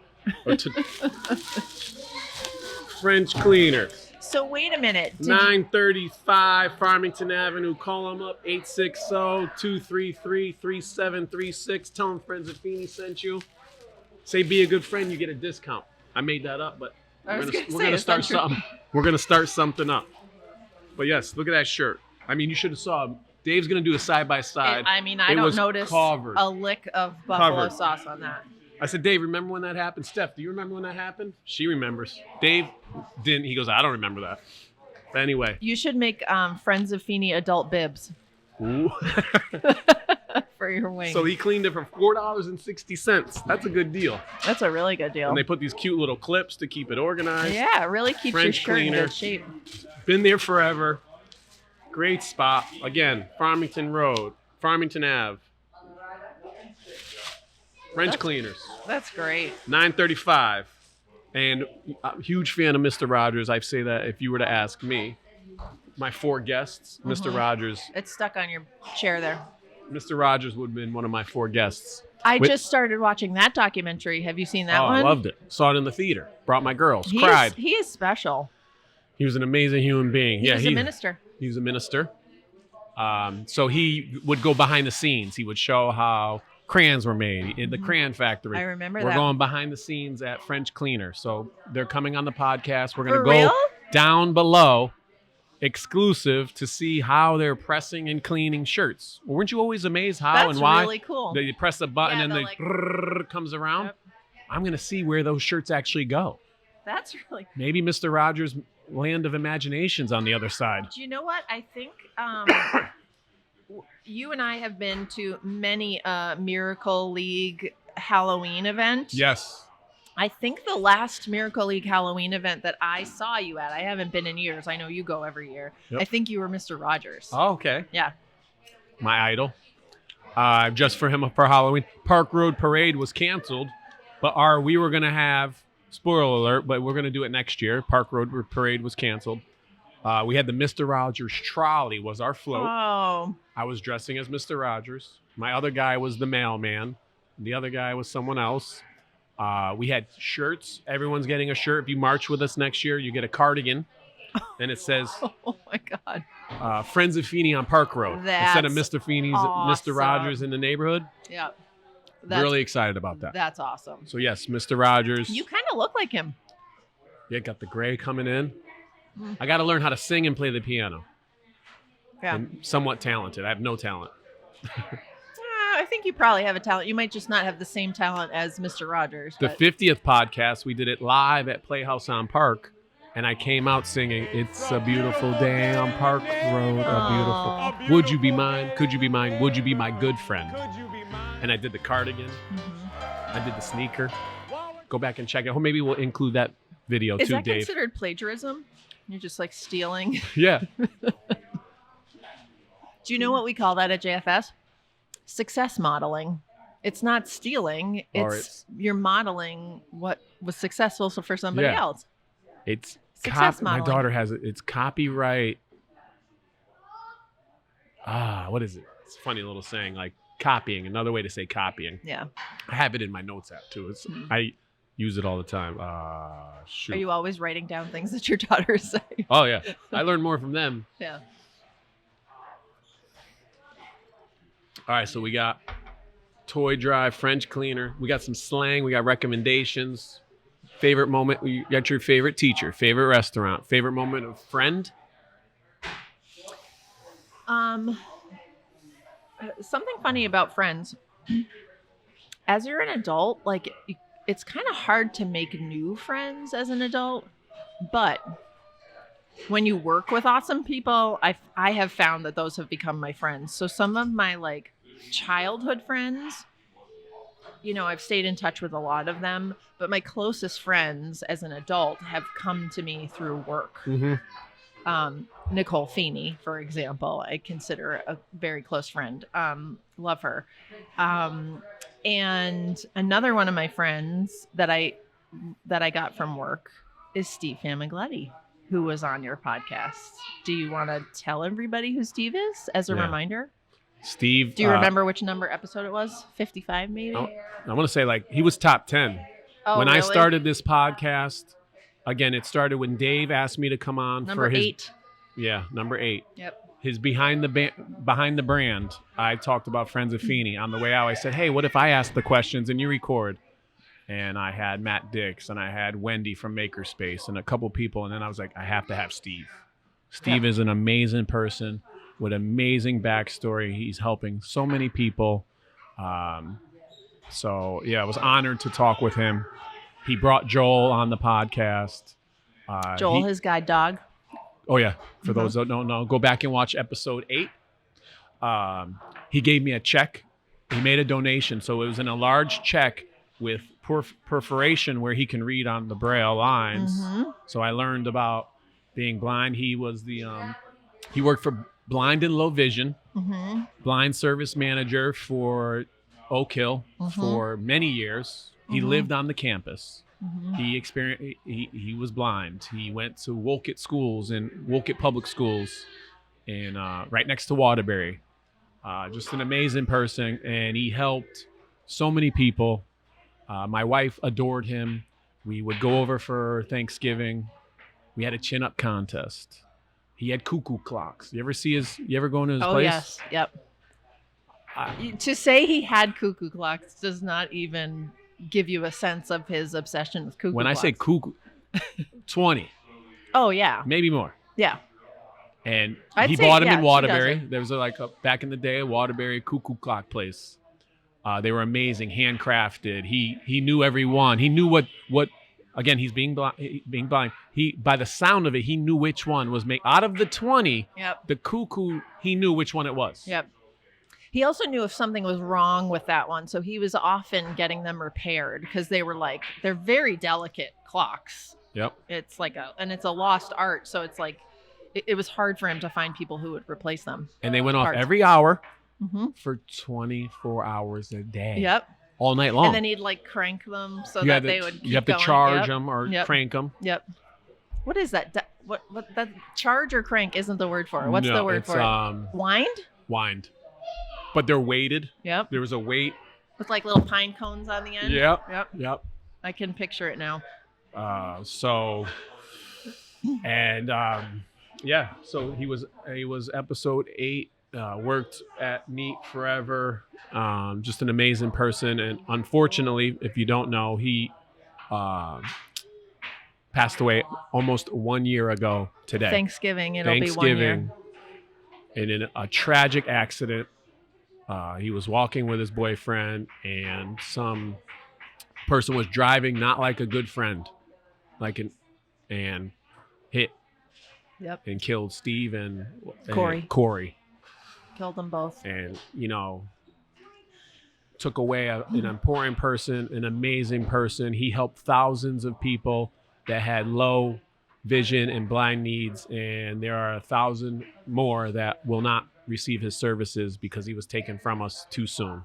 French cleaner. So wait a minute. 935 Farmington Avenue. Call them up, 860-233-3736. Tell them Friends of Feeney sent you. Say be a good friend, you get a discount. I made that up, but we're gonna start something. We're gonna start something up. But yes, look at that shirt. I mean, you should have saw. Dave's gonna do a side by side. I don't notice a lick of buffalo sauce on that. I said, Dave, remember when that happened? Steph, do you remember when that happened? She remembers. Dave didn't. He goes, I don't remember that. But anyway. You should make Friends of Feeney adult bibs. Ooh. For your wings. So he cleaned it for $4.60. That's a good deal. That's a really good deal. And they put these cute little clips to keep it organized. Yeah, it really keeps French your shirt cleaner. in good shape. Been there forever. Great spot. Again, Farmington Road, Farmington Ave. French cleaners. That's great. 935. And I'm a huge fan of Mr. Rogers. I say that if you were to ask me. my 4 guests. Mr. Rogers. It's stuck on your chair there. Mr. Rogers would have been one of my 4 guests. I just started watching that documentary. Have you seen that one? I loved it. Saw it in the theater. Brought my girls. He Cried. He is special. He was an amazing human being. He's a minister. He was a minister. So he would go behind the scenes. He would show how crayons were made in the crayon factory. I remember We're that. going behind the scenes at French Cleaner. So they're coming on the podcast. We're going to For go real? down below, exclusive, to see how they're pressing and cleaning shirts. Well, weren't you always amazed how That's and why? really cool. They press a button Yeah, and they'll, the like- brrrr comes around. Yep. I'm going to see where those shirts actually go. That's really. Maybe Mr. Rogers' land of imagination's on the other side. Do you know what? I think you and I have been to many Miracle League Halloween events. Yes. I think the last Miracle League Halloween event that I saw you at, I haven't been in years. I know you go every year. Yep. I think you were Mr. Rogers. Oh, okay. Yeah. My idol. Just for him for Halloween. Park Road Parade was canceled, but we were going to have, spoiler alert, but we're going to do it next year. Park Road Parade was canceled. We had the Mr. Rogers trolley was our float. Oh. I was dressing as Mr. Rogers. My other guy was the mailman. The other guy was someone else. We had shirts. Everyone's getting a shirt. If you march with us next year, you get a cardigan. And it says, Oh my God. Friends of Feeney on Park Road. Instead of That's Mr. Feeney's, awesome. Mr. Rogers in the neighborhood. Yeah. Really excited about that. That's awesome. So yes, Mr. Rogers. You kind of look like him. Yeah, got the gray coming in. I got to learn how to sing and play the piano. Yeah. I'm somewhat talented. I have no talent. I think you probably have a talent. You might just not have the same talent as Mr. Rogers. The but- 50th podcast, we did it live at Playhouse on Park, and I came out singing, "It's a beautiful day on Park Road, a beautiful. Would you be mine? Could you be mine? Would you be my good friend?" And I did the cardigan. I did the sneaker. Go back and check it. Or maybe we'll include that video Is too, that Dave. considered plagiarism? You're just like stealing. Yeah. Do you know what we call that at JFS? Success modeling. It's not stealing. Or You're modeling what was successful for somebody Yeah. else. It's Success my modeling. daughter has it. It's copyright. What is it? It's a funny little saying, like copying. Another way to say copying. Yeah. I have it in my notes app too. I use it all the time. Shoot. Are you always writing down things that your daughters say? Oh yeah, I learn more from them. Yeah. All right, so we got toy drive, French cleaner. We got some slang. We got recommendations. Favorite moment. You got your favorite teacher, favorite restaurant, favorite moment of friend. Something funny about friends. As you're an adult, like it's kind of hard to make new friends as an adult, but when you work with awesome people, I have found that those have become my friends. So some of my like childhood friends, you know, I've stayed in touch with a lot of them, but my closest friends as an adult have come to me through work. Mm-hmm. Nicole Feeney, for example, I consider a very close friend. Love her. And another one of my friends that I got from work is Steve Familglietti, who was on your podcast. Do you want to tell everybody who Steve is as a reminder? Steve. Do you remember which number episode it was? 55, maybe? I want to say like he was top 10. Oh, when really? I started this podcast, again, it started when Dave asked me to come on Number for his 8. Yeah, number 8. Yep. His behind the brand. I talked about Friends of Feeney. On the way out, I said, "Hey, what if I ask the questions and you record?" And I had Matt Dix and I had Wendy from Makerspace and a couple people, and then I was like, I have to have Steve. Steve is an amazing person with amazing backstory. He's helping so many people. So yeah, I was honored to talk with him. He brought Joel on the podcast. Joel, his guide dog. Oh yeah, for those that don't know, go back and watch episode 8. He gave me a check. He made a donation, so it was in a large check with perforation where he can read on the braille lines. Mm-hmm. So I learned about being blind. He was he worked for Blind and Low Vision, blind service manager for Oak Hill for many years. He lived on the campus. Mhm. He was blind. He went to Wolcott schools and Wolcott public schools, and right next to Waterbury. Just an amazing person, and he helped so many people. My wife adored him. We would go over for Thanksgiving. We had a chin-up contest. He had cuckoo clocks. You ever go into his Oh place? yes, yep. To say he had cuckoo clocks does not even give you a sense of his obsession with cuckoo When clocks. I say cuckoo, 20, oh yeah, maybe more. yeah. And I'd he say, bought them yeah, in she Waterbury. does it. There was back in the day, a Waterbury cuckoo clock place. They were amazing, handcrafted. He knew every one. He knew what. Again, he's being blind. He, by the sound of it, he knew which one was made out of the 20. Yep. The cuckoo, he knew which one it was. Yep. He also knew if something was wrong with that one, so he was often getting them repaired because they're very delicate clocks. Yep. It's it's a lost art, so it's like it was hard for him to find people who would replace them. And they went off Parts. every hour Mm-hmm. for 24 hours a day. Yep. All night long. And then he'd crank them so You that had to- they would. You have keep to going. charge Yep. them or Yep. crank them. Yep. What is that? What that charge or crank isn't the word for it. What's the word for it? Wind? Wind. But they're weighted. Yep. There was a weight. With little pine cones on the end. Yep. Yep. Yep. I can picture it now. So he was episode 8. Worked at Neat forever. Just an amazing person, and unfortunately, if you don't know, he passed away almost 1 year ago today. Thanksgiving, it'll be 1 year. And in a tragic accident, he was walking with his boyfriend, and some person was driving not like a good friend, and hit Yep. and killed Steve and Corey. Killed them both. And took away an important person, an amazing person. He helped thousands of people that had low vision and blind needs, and there are 1,000 more that will not receive his services because he was taken from us too soon.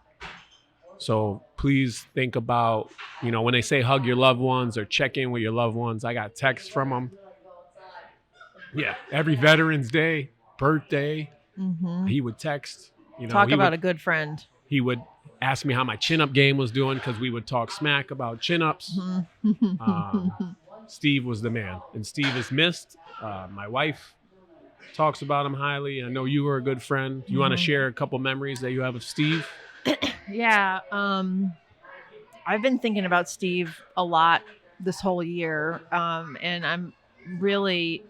So please think about, when they say hug your loved ones or check in with your loved ones. I got texts from them. Yeah, every Veterans Day, birthday, Mm-hmm. he would text. Talk about a good friend. He would ask me how my chin-up game was doing because we would talk smack about chin-ups. Mm-hmm. Steve was the man, and Steve is missed. My wife talks about him highly. I know you were a good friend. You want to share a couple memories that you have of Steve? Yeah. I've been thinking about Steve a lot this whole year, and I'm really.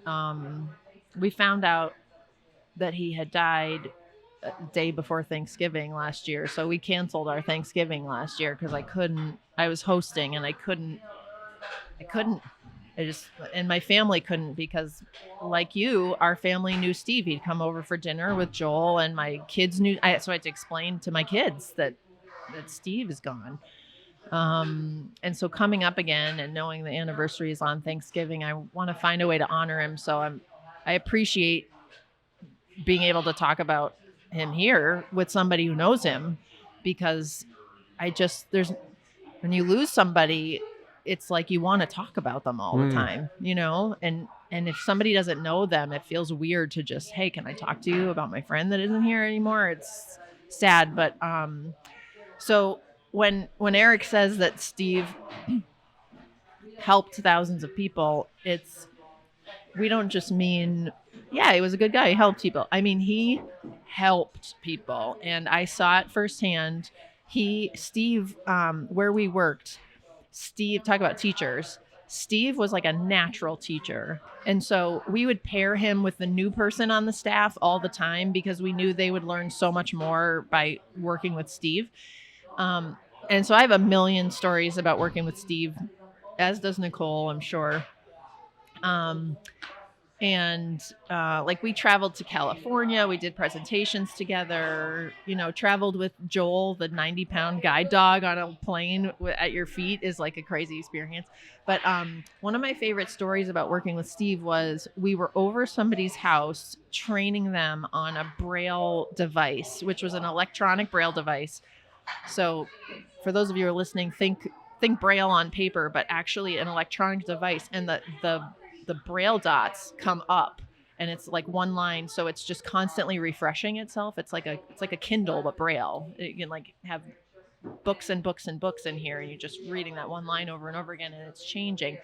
We found out that he had died a day before Thanksgiving last year. So we canceled our Thanksgiving last year because I was hosting and I couldn't, and my family couldn't because like you, our family knew Steve. He'd come over for dinner with Joel and my kids knew, so I had to explain to my kids that Steve is gone. And so coming up again and knowing the anniversary is on Thanksgiving, I want to find a way to honor him. So I appreciate being able to talk about him here with somebody who knows him, because when you lose somebody, it's like you want to talk about them all the time, and if somebody doesn't know them, it feels weird to just, hey, can I talk to you about my friend that isn't here anymore? It's sad. But so when Eric says that Steve helped thousands of people, we don't just mean, yeah, he was a good guy. He helped people. I mean, he helped people. And I saw it firsthand. Steve, where we worked, Steve, talk about teachers. Steve was like a natural teacher. And so we would pair him with the new person on the staff all the time because we knew they would learn so much more by working with Steve. And so I have a million stories about working with Steve, as does Nicole, I'm sure. We traveled to California. We did presentations together, traveled with Joel, the 90-pound guide dog on a plane at your feet is like a crazy experience. But one of my favorite stories about working with Steve was we were over somebody's house training them on a Braille device, which was an electronic Braille device. So for those of you who are listening, think think Braille on paper, but actually an electronic device, and the Braille dots come up, and it's like one line, so it's just constantly refreshing itself. It's like a Kindle but Braille. You can like have books and books and books in here, and you're just reading that one line over and over again, and it's changing.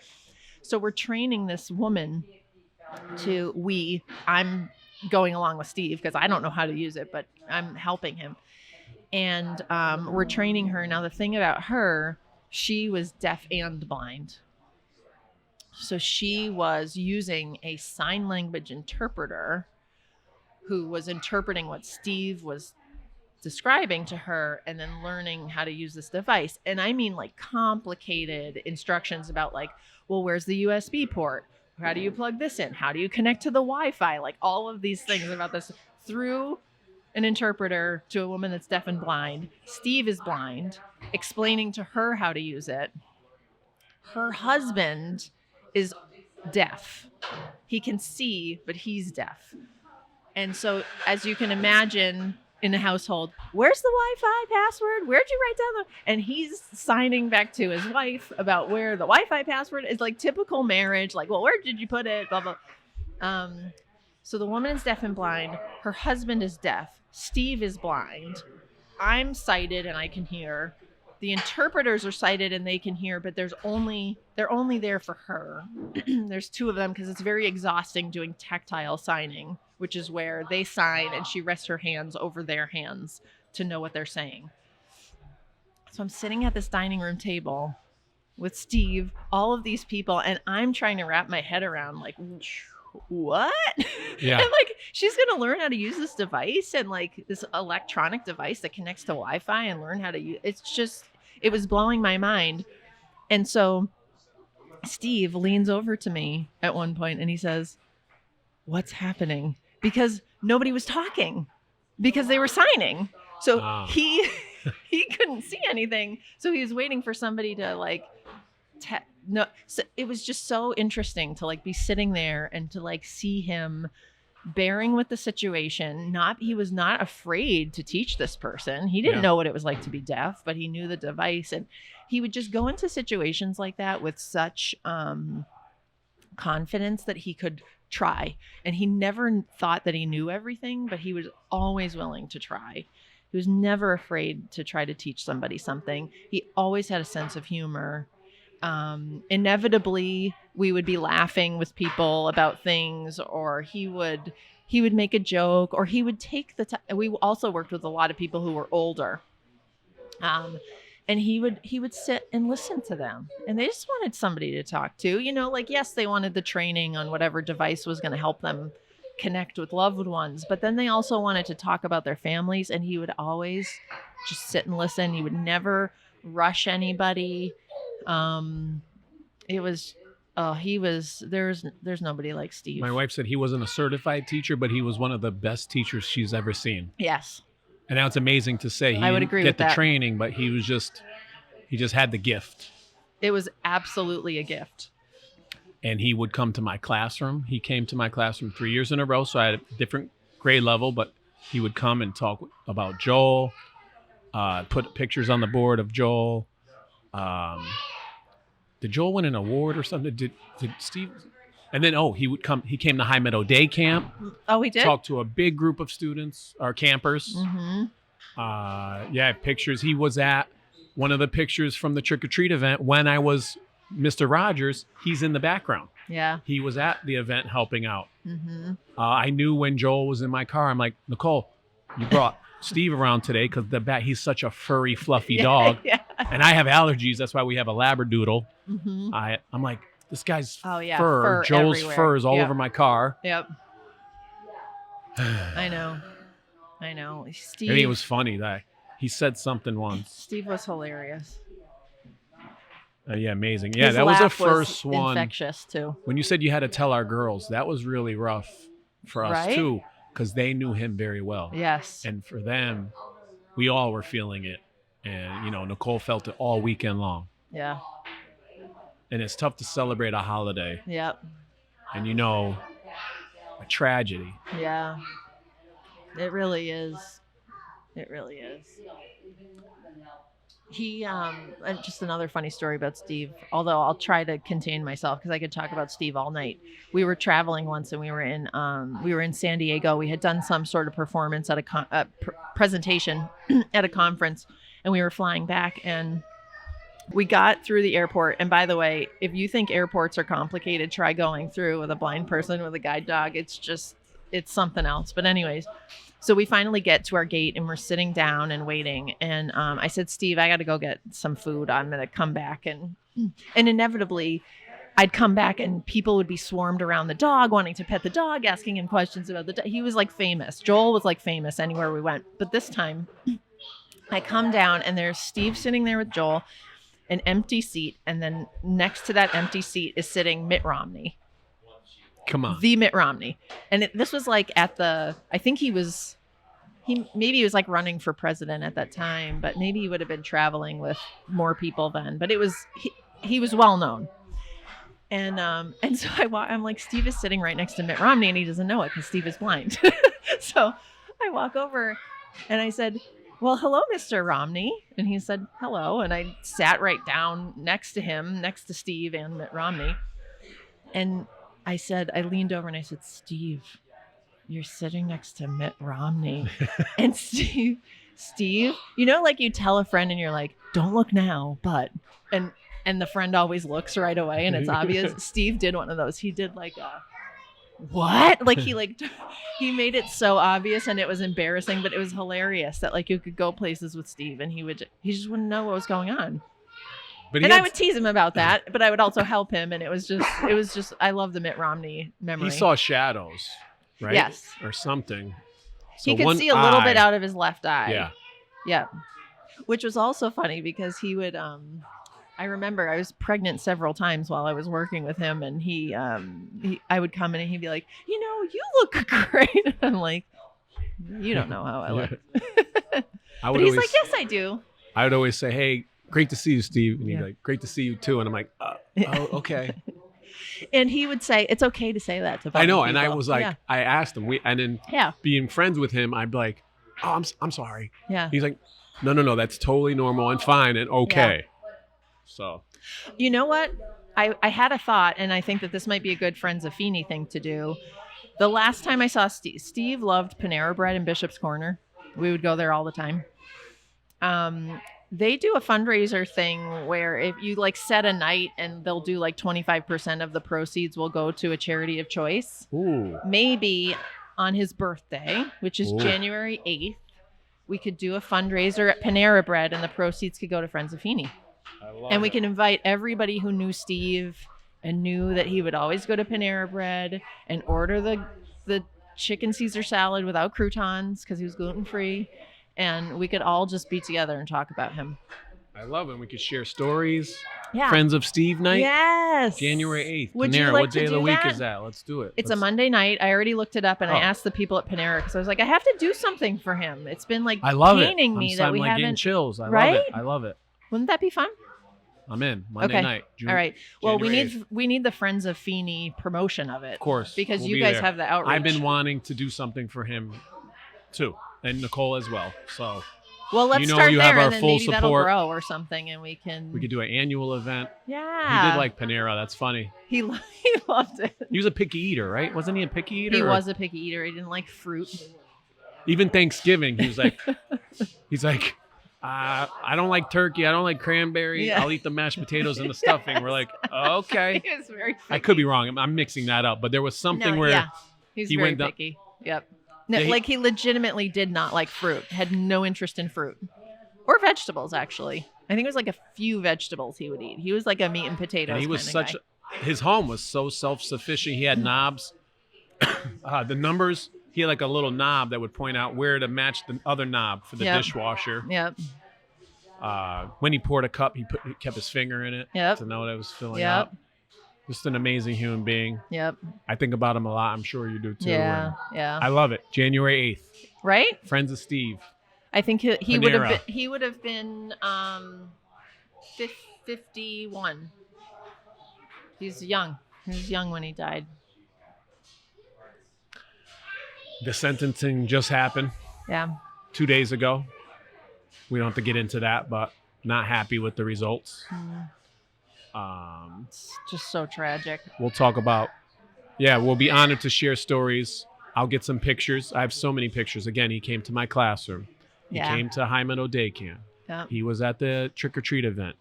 So we're training this woman I'm going along with Steve because I don't know how to use it, but I'm helping him. And we're training her. Now, the thing about her, she was deaf and blind. So she was using a sign language interpreter who was interpreting what Steve was describing to her and then learning how to use this device. And I mean like complicated instructions about like, well, where's the USB port? How do you plug this in? How do you connect to the Wi-Fi? Like all of these things about this through an interpreter to a woman that's deaf and blind. Steve is blind, explaining to her how to use it. Her husband is deaf. He can see, but he's deaf. And so, as you can imagine, in a household, where's the Wi-Fi password? Where'd you write down and he's signing back to his wife about where the Wi-Fi password is, like typical marriage, like, well, where did you put it? Blah, blah. So the woman is deaf and blind. Her husband is deaf. Steve is blind. I'm sighted and I can hear. The interpreters are sighted and they can hear, but they're only there for her. There's two of them because it's very exhausting doing tactile signing, which is where they sign and she rests her hands over their hands to know what they're saying. So I'm sitting at this dining room table with Steve, all of these people, and I'm trying to wrap my head around like, what? Yeah. And like, she's going to learn how to use this device and like this electronic device that connects to Wi-Fi and learn how to use it was blowing my mind. And so Steve leans over to me at one point and he says, what's happening? Because nobody was talking because they were signing. So he couldn't see anything. So he was waiting for somebody to like, no. So it was just so interesting to like be sitting there and to like see him bearing with the situation. He was not afraid to teach this person. He didn't know what it was like to be deaf, but he knew the device, and he would just go into situations like that with such confidence that he could try. And he never thought that he knew everything, but he was always willing to try. He was never afraid to try to teach somebody something. He always had a sense of humor. Inevitably we would be laughing with people about things, or he would make a joke, or he would take the time. We also worked with a lot of people who were older. And he would sit and listen to them, and they just wanted somebody to talk to, like, yes, they wanted the training on whatever device was going to help them connect with loved ones, but then they also wanted to talk about their families, and he would always just sit and listen. He would never rush anybody. There's nobody like Steve. My wife said he wasn't a certified teacher, but he was one of the best teachers she's ever seen. Yes. And now it's amazing to say I would agree get with the that. training, but he just had the gift. It was absolutely a gift. And he would come to my classroom. He came to my classroom 3 years in a row, so I had a different grade level, but he would come and talk about Joel, put pictures on the board of Joel. Did Joel win an award or something? Did Steve? And then, he came to High Meadow Day Camp. Oh, he did? Talked to a big group of students, or campers. Mm-hmm. Pictures. He was at one of the pictures from the Trick or Treat event when I was Mr. Rogers. He's in the background. Yeah. He was at the event helping out. Mm-hmm. I knew when Joel was in my car. I'm like, Nicole, you brought Steve around today because he's such a furry, fluffy dog. Yeah. And I have allergies. That's why we have a Labradoodle. Mm-hmm. I'm like, this guy's fur Joel's everywhere. fur is all over my car. Yep. I know. Steve. And it was funny that he said something once. Steve was hilarious. Amazing. Yeah, His that was the laugh first one. Infectious too. When you said you had to tell our girls, that was really rough for us Right? too, because they knew him very well. Yes. And for them, we all were feeling it. And, Nicole felt it all weekend long. Yeah. And it's tough to celebrate a holiday. Yep. And, a tragedy. Yeah. It really is. It really is. He just another funny story about Steve, although I'll try to contain myself because I could talk about Steve all night. We were traveling once and we were in San Diego. We had done some sort of performance at a presentation at a conference, and we were flying back, and we got through the airport. And by the way, if you think airports are complicated, try going through with a blind person with a guide dog. It's something else. But anyways, so we finally get to our gate and we're sitting down and waiting. And I said, Steve, I got to go get some food. I'm going to come back. And inevitably, I'd come back and people would be swarmed around the dog, wanting to pet the dog, asking him questions about the dog. He was like famous. Joel was like famous anywhere we went. But this time, I come down and there's Steve sitting there with Joel, an empty seat. And then next to that empty seat is sitting Mitt Romney. Come on. The Mitt Romney. And this was like I think he was like running for president at that time, but maybe he would have been traveling with more people then. But he was well known. And so I'm like, Steve is sitting right next to Mitt Romney and he doesn't know it because Steve is blind. So I walk over and I said, well, hello, Mr. Romney. And he said, hello. And I sat right down next to him, next to Steve and Mitt Romney. And I leaned over and I said, Steve, you're sitting next to Mitt Romney. And Steve, you know, like you tell a friend and you're like, don't look now, but, and the friend always looks right away and it's obvious. Steve did one of those. He did like what? Like he made it so obvious and it was embarrassing, but it was hilarious that like you could go places with Steve and he just wouldn't know what was going on. And I would tease him about that, but I would also help him. And it was just, I love the Mitt Romney memory. He saw shadows, right? Yes. Or something. So he could see a little bit out of his left eye. Yeah. Yeah. Which was also funny because he would, I remember I was pregnant several times while I was working with him, and I would come in and he'd be like, you know, you look great. I'm like, you don't know how I look. But he's like, yes, I do. I would always say, hey, great to see you, Steve. And he'd be like, great to see you too. And I'm like, oh, okay. And he would say, it's okay to say that to I know. people. And I was like, I asked him, being friends with him, I'd be like, oh, I'm sorry. Yeah. He's like, no, that's totally normal and fine and okay. Yeah. So, you know what? I had a thought, and I think that this might be a good Friends of Feeney thing to do. The last time I saw Steve loved Panera Bread in Bishop's Corner. We would go there all the time. They do a fundraiser thing where if you like set a night and they'll do like 25% of the proceeds will go to a charity of choice. Ooh. Maybe on his birthday, which is January 8th, we could do a fundraiser at Panera Bread and the proceeds could go to Friends of Feeney. And we can invite everybody who knew Steve and knew that he would always go to Panera Bread and order the chicken Caesar salad without croutons because he was gluten-free. And we could all just be together and talk about him. I love it. We could share stories. Yeah. Friends of Steve night. Yes. January 8th. Would Panera. you like what day to of the do week that? is that? Let's do it. It's a Monday night. I already looked it up and I Oh. asked the people at Panera because I was like, I have to do something for him. It's been like I love paining it. me that we like getting haven't. chills. I Right? love it. I love it. Wouldn't that be fun? I'm in. Monday night. All right. Well, January we need the Friends of Feeney promotion of it. Of course. Because we'll you be guys there. have the outreach. I've been wanting to do something for him too. And Nicole as well. So Well, let's you know start you there have our and then full maybe that'll support. grow or something and we can do an annual event. Yeah. He did like Panera. That's funny. He loved it. He was a picky eater, right? Wasn't he a picky eater? He or- was a picky eater. He didn't like fruit. Even Thanksgiving, he was like, I don't like turkey. I don't like cranberry. Yeah. I'll eat the mashed potatoes and the stuffing. We're like, okay. He was very picky. I could be wrong. I'm mixing that up. But there was something where yeah. He's he very went down- picky. Yep. No, Yeah, he- like he legitimately did not like fruit. Had no interest in fruit. Or vegetables, actually. I think it was like a few vegetables he would eat. He was like a meat and potatoes and he was kind of such guy. his home was so self-sufficient. He had knobs. The numbers, he had like a little knob that would point out where to match the other knob for the Yep. dishwasher. Yep. When he poured a cup, he kept his finger in it Yep. to know that it was filling Yep. up. Just an amazing human being. Yep. I think about him a lot. I'm sure you do too. Yeah. and Yeah. I love it. January 8th. Right? Friends of Steve. I think he Panera. would have been 51. He's young. He was young when he died. The sentencing just happened Yeah. 2 days ago. We don't have to get into that, but not happy with the results. It's just so tragic. We'll talk about, we'll be honored to share stories. I'll get some pictures. I have so many pictures. Again, he came to my classroom. He came to High Meadow Day Camp. Yep. He was at the trick-or-treat event.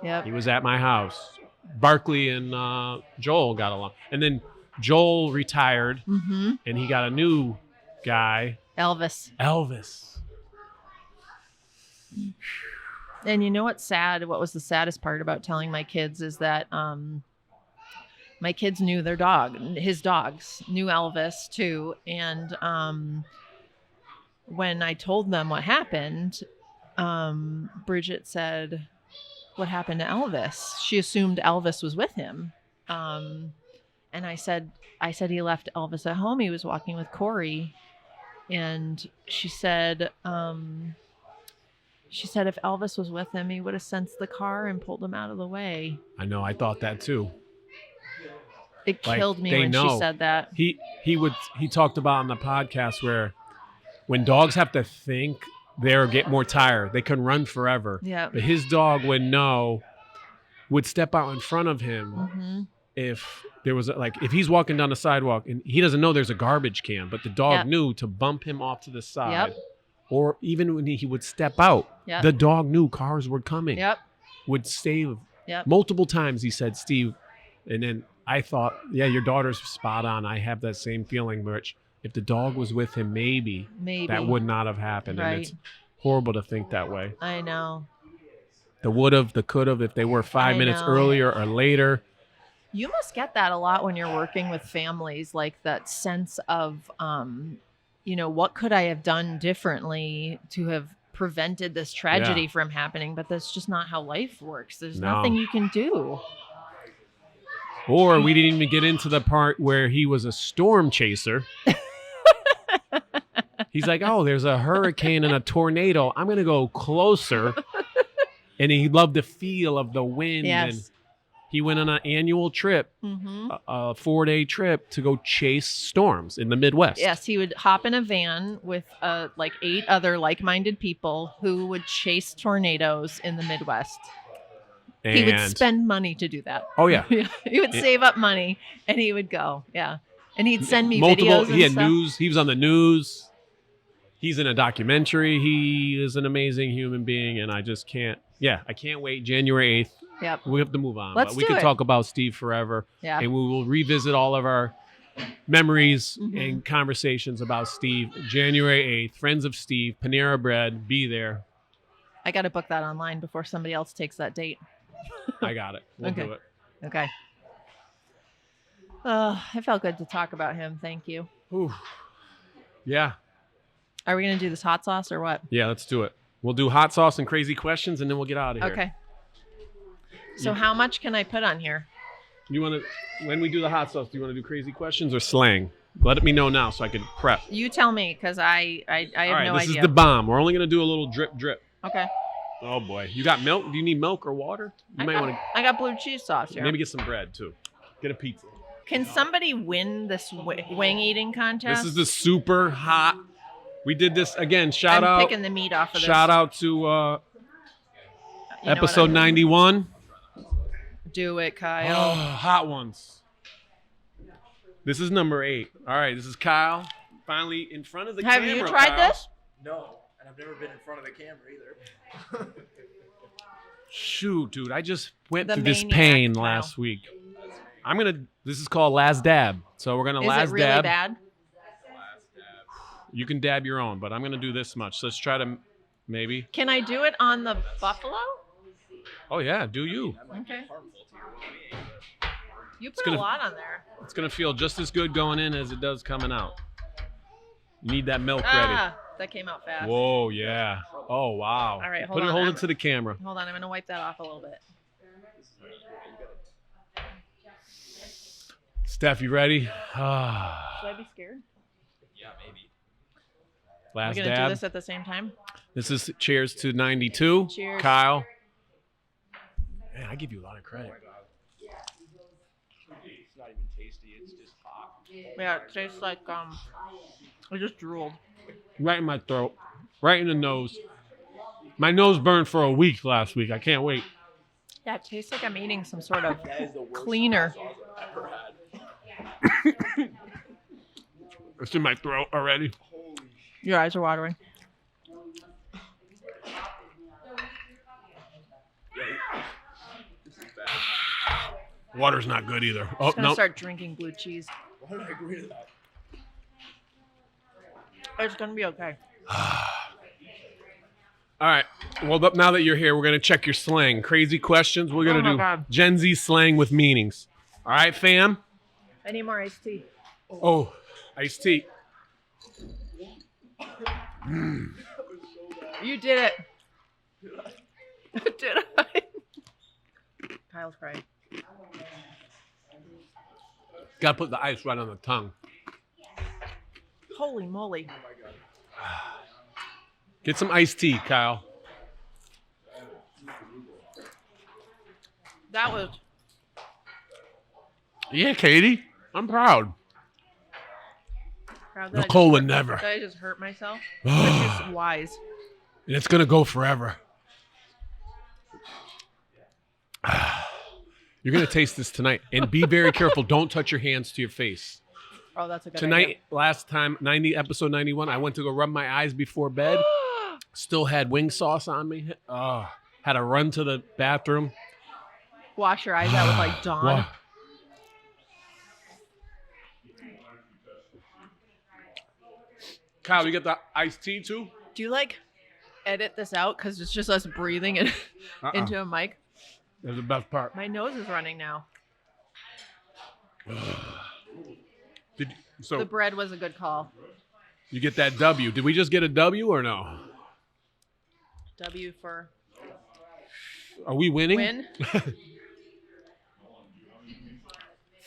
Yep. He was at my house. Barkley and Joel got along. And then Joel retired, and he got a new guy. Elvis. And you know what's sad? What was the saddest part about telling my kids is that my kids knew their dog. His dogs knew Elvis too. And when I told them what happened, Brigid said, "What happened to Elvis?" She assumed Elvis was with him. And I said he left Elvis at home. He was walking with Corey. And she said, if Elvis was with him, he would have sensed the car and pulled him out of the way. I know. I thought that too. It killed me when she said that. He talked about on the podcast where when dogs have to think, they'll get more tired. They can run forever. Yeah. But his dog would step out in front of him if there was if he's walking down the sidewalk and he doesn't know there's a garbage can, but the dog knew to bump him off to the side. Yep. Or even when he would step out, the dog knew cars were coming. Yep. Would save. Yep. Multiple times he said, "Steve," and then I thought, your daughter's spot on. I have that same feeling, Rich. If the dog was with him, maybe that would not have happened. Right. And it's horrible to think that way. I know. The would have, the could have, if they were 5 minutes earlier or later. You must get that a lot when you're working with families, like that sense of, what could I have done differently to have prevented this tragedy from happening? But that's just not how life works. There's nothing you can do. Or we didn't even get into the part where he was a storm chaser. He's like, "Oh, there's a hurricane and a tornado. I'm going to go closer." And he loved the feel of the wind. Yes. And he went on an annual trip, a 4-day trip to go chase storms in the Midwest. Yes, he would hop in a van with 8 other like-minded people who would chase tornadoes in the Midwest. And he would spend money to do that. Oh, yeah. He would save up money and he would go. Yeah. And he'd send me videos. He had stuff. news. He was on the news. He's in a documentary. He is an amazing human being. And I just can't. Yeah, I can't wait. January 8th. Yep. We have to move on. Let's but we can talk about Steve forever. Yeah. And we will revisit all of our memories and conversations about Steve. January 8th. Friends of Steve. Panera Bread. Be there. I got to book that online before somebody else takes that date. I got it. We'll do it. Okay. It felt good to talk about him. Thank you. Ooh. Yeah. Are we going to do this hot sauce or what? Yeah, let's do it. We'll do hot sauce and crazy questions, and then we'll get out of here. Okay. So how much can I put on here? You want to, when we do the hot sauce, do you want to do crazy questions or slang? Let me know now so I can prep. You tell me, because I have All right, no this idea. is the bomb. We're only going to do a little drip. Okay. Oh, boy. You got milk? Do you need milk or water? You might want to. I got blue cheese sauce here. Maybe get some bread, too. Get a pizza. Can somebody win this wing eating contest? This is the super hot. We did this again. I'm picking the meat off of this. Shout out to episode 91. Do it, Oh, Kyle. hot ones. This is number 8. All right, this is Kyle. Finally in front of the camera. Have you tried Kyle. this? No, and I've never been in front of the camera either. Shoot, dude, I just went The through this maniac, pain Kyle. last week. This is called last dab. So we're going to Is last it really dab. bad? You can dab your own, but I'm going to do this much. So let's try to maybe. Can I do it on the buffalo? Oh, yeah, do you. Okay. Harmful to your well-being, You put gonna- a lot on there. It's going to feel just as good going in as it does coming out. You need that milk ready. That came out fast. Whoa, yeah. Oh, wow. All right, Hold it to the camera. Hold on, I'm going to wipe that off a little bit. Steph, you ready? Should I be scared? yeah, maybe. Last We're going to do dab. this at the same time? This is cheers to 92. Cheers. Kyle. Man, I give you a lot of credit. It's not even tasty. It's just hot. Yeah, it tastes like, I just drooled. Right in my throat. Right in the nose. My nose burned for a week last week. I can't wait. Yeah, it tastes like I'm eating some sort of That is the worst cleaner. sauce I've ever had. It's in my throat already. Holy shit. Your eyes are watering. This is bad. Water's not good either. Oh, I'm gonna no. start drinking blue cheese. Why did I agree to that? It's gonna be okay. All right. Well, now that you're here, we're going to check your slang. Crazy questions. We're going Oh to my do God. Gen Z slang with meanings. All right, fam? I need more iced tea. Oh, iced tea. You did it. Did I? Kyle's crying. Got to put the ice right on the tongue. Holy moly. Get some iced tea, Kyle. That was Yeah, Katie. I'm proud. proud that Nicole would never. I just hurt myself. That's just wise. And it's going to go forever. You're going to taste this tonight. And be very careful. Don't touch your hands to your face. Oh, that's a good Tonight, idea. last time, episode 91, I went to go rub my eyes before bed. Still had wing sauce on me. Had to run to the bathroom. Wash your eyes out with like Dawn. Wow. Kyle, you get the iced tea too? Do you like edit this out because it's just us breathing it into a mic? That's the best part. My nose is running now. So The bread was a good call. you get that W. Did we just get a W or no? W for Are we winning? win.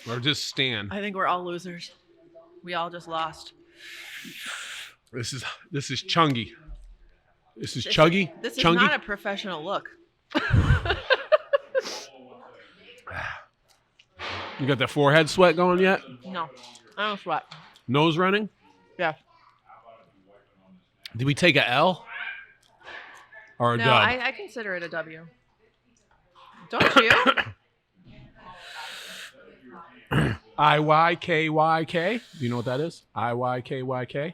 Or just stand? I think we're all losers. We all just lost. This is chungy. This is chuggy. This is chungy. not a professional look. You got that forehead sweat going yet? No, I don't sweat. Nose running? Yeah. Did we take a L? Or a No, dub? I consider it a W. Don't you? IYKYK. Do you know what that is? IYKYK.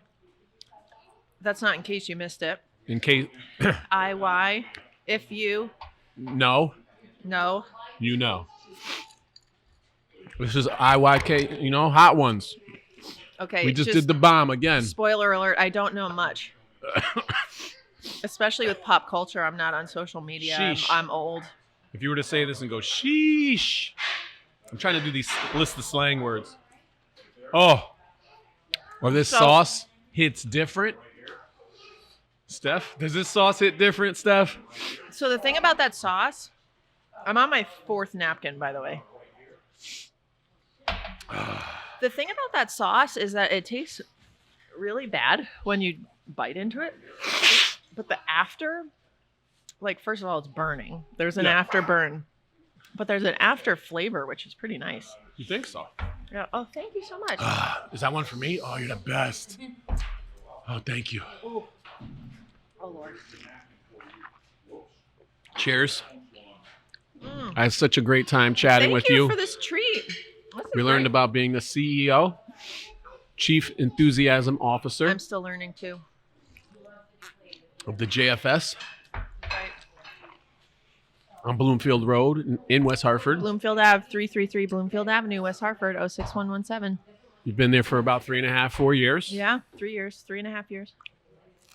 That's not in case you missed it. In case IY. If you no, know. you know. This is IYK. You know, hot ones. Okay. We just did the bomb again. Spoiler alert, I don't know much. Especially with pop culture. I'm not on social media. Sheesh. I'm old. If you were to say this and go sheesh, I'm trying to do these list the slang words. Oh, or this So- sauce hits different. Steph, does this sauce hit different, Steph? So the thing about that sauce, I'm on my 4th napkin, by the way. The thing about that sauce is that it tastes really bad when you bite into it. But the after, like, first of all, it's burning. There's an Yeah. after burn. But there's an after flavor, which is pretty nice. You think so? Yeah. Oh, thank you so much. Is that one for me? Oh, you're the best. Oh, thank you. Oh, Lord. Cheers. Mm. I had such a great time chatting Thank with you you. for this treat. This is We learned great. about being the CEO, Chief Enthusiasm Officer I'm still learning too. of the JFS Right. on Bloomfield Road in West Hartford. Bloomfield Ave, 333 Bloomfield Avenue, West Hartford, 06117. You've been there for about 3.5, 4 years. Yeah, 3 years, 3.5 years.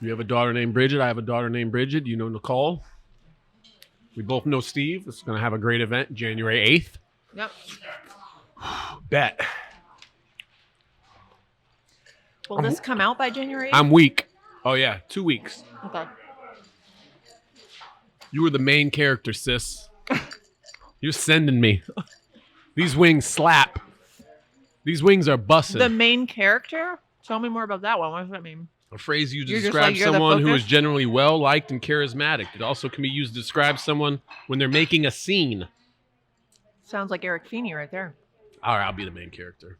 You have a daughter named Brigid. I have a daughter named Brigid. You know Nicole. We both know Steve. This is going to have a great event, January 8th. Yep. Bet. Will this come out by January 8th? I'm weak. Oh, yeah. 2 weeks. Okay. You were the main character, sis. You're sending me. These wings slap. These wings are busting. The main character? Tell me more about that one. What does that mean? A phrase used to You're just describe like, you're the someone who focus? is generally well-liked and charismatic. It also can be used to describe someone when they're making a scene. Sounds like Eric Feeney right there. All right, I'll be the main character.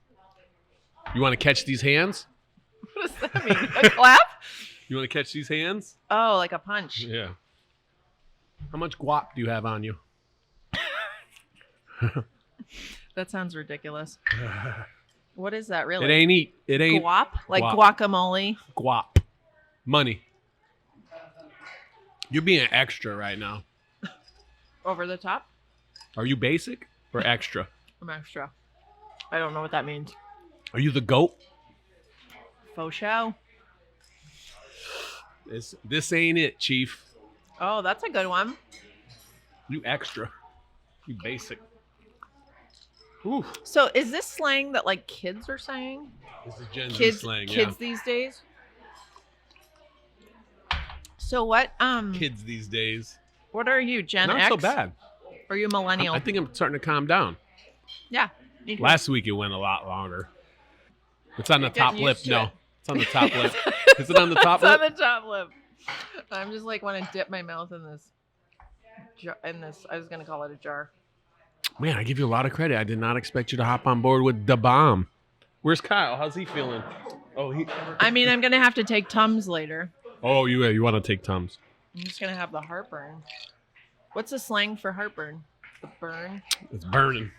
You want to catch these hands? What does that mean? A clap? You want to catch these hands? Oh, like a punch. Yeah. How much guap do you have on you? That sounds ridiculous. What is that really? It ain't eat. It ain't Guap? Like guap. guacamole? Guap. Money. You're being extra right now. Over the top? Are you basic or extra? I'm extra. I don't know what that means. Are you the GOAT? Faux show. This ain't it, Chief. Oh, that's a good one. You extra. You basic. Ooh. So is this slang that like kids are saying? This is Gen Z Kids, slang, kids these days? So what Kids these days. what are you, Gen Not X? so bad. Or are you millennial? I think I'm starting to calm down. Yeah. me too. Last week it went a lot longer. It's on the You're top getting lip. used to No, it. it's on the top lip. Is it on the top It's lip? on the top lip. I'm just like want to dip my mouth in this I was going to call it a jar. Man, I give you a lot of credit. I did not expect you to hop on board with the bomb. Where's Kyle? How's he feeling? Oh, I mean, I'm going to have to take Tums later. Oh, you want to take Tums? I'm just going to have the heartburn. What's the slang for heartburn? The burn? It's burning.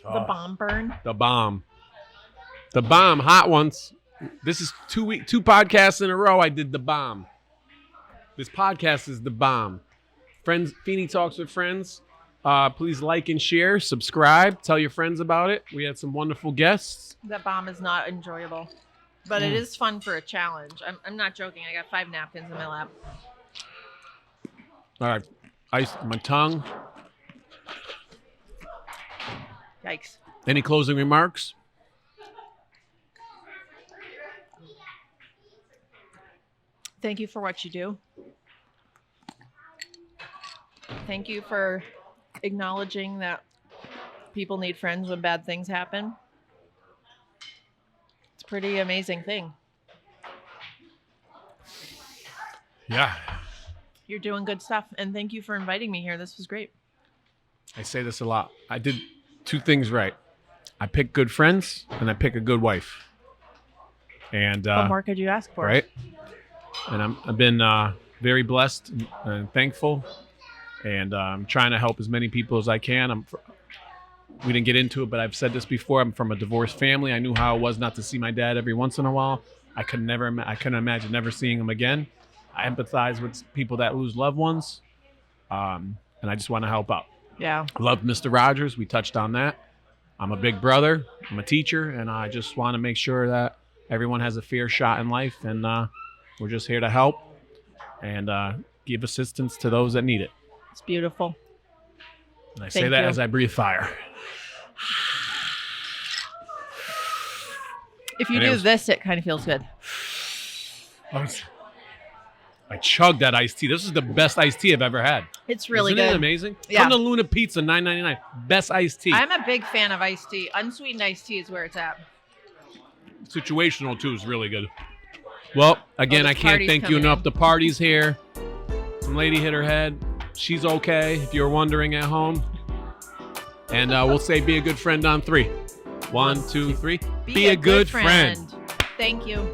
The bomb burn? The bomb. The bomb. Hot ones. This is 2 podcasts in a row. I did the bomb. This podcast is the bomb. Friends, Feeney Talks with Friends. Please like and share, subscribe, tell your friends about it. We had some wonderful guests. That bomb is not enjoyable, but it is fun for a challenge. I'm not joking. I got 5 napkins in my lap. All right, ice my tongue. Yikes. Any closing remarks? Thank you for what you do. Thank you for acknowledging that people need friends when bad things happen. It's a pretty amazing thing. Yeah. You're doing good stuff, and thank you for inviting me here. This was great. I say this a lot. I did 2 things right. I pick good friends, and I pick a good wife. And What more could you ask for? right? And I've been very blessed and thankful, and I'm trying to help as many people as I can. We didn't get into it, but I've said this before. I'm from a divorced family. I knew how it was not to see my dad every once in a while. I couldn't imagine never seeing him again. I empathize with people that lose loved ones, and I just want to help out. Yeah. Love Mr. Rogers. We touched on that. I'm a big brother. I'm a teacher, and I just want to make sure that everyone has a fair shot in life, and we're just here to help and give assistance to those that need it. It's beautiful. And I say Thank that you. as I breathe fire. If you And it do was- this, it kind of feels good. I chugged that iced tea. This is the best iced tea I've ever had. It's really Isn't good. it amazing? Yeah. Come to Luna Pizza, $9.99. Best iced tea. I'm a big fan of iced tea. Unsweetened iced tea is where it's at. Situational, too, is really good. Well, again, the I can't party's thank you coming enough. in. The party's here. Some lady hit her head. She's okay, if you're wondering at home. And we'll say be a good friend on 3. 1, 2, 3. Be a good friend. Thank you.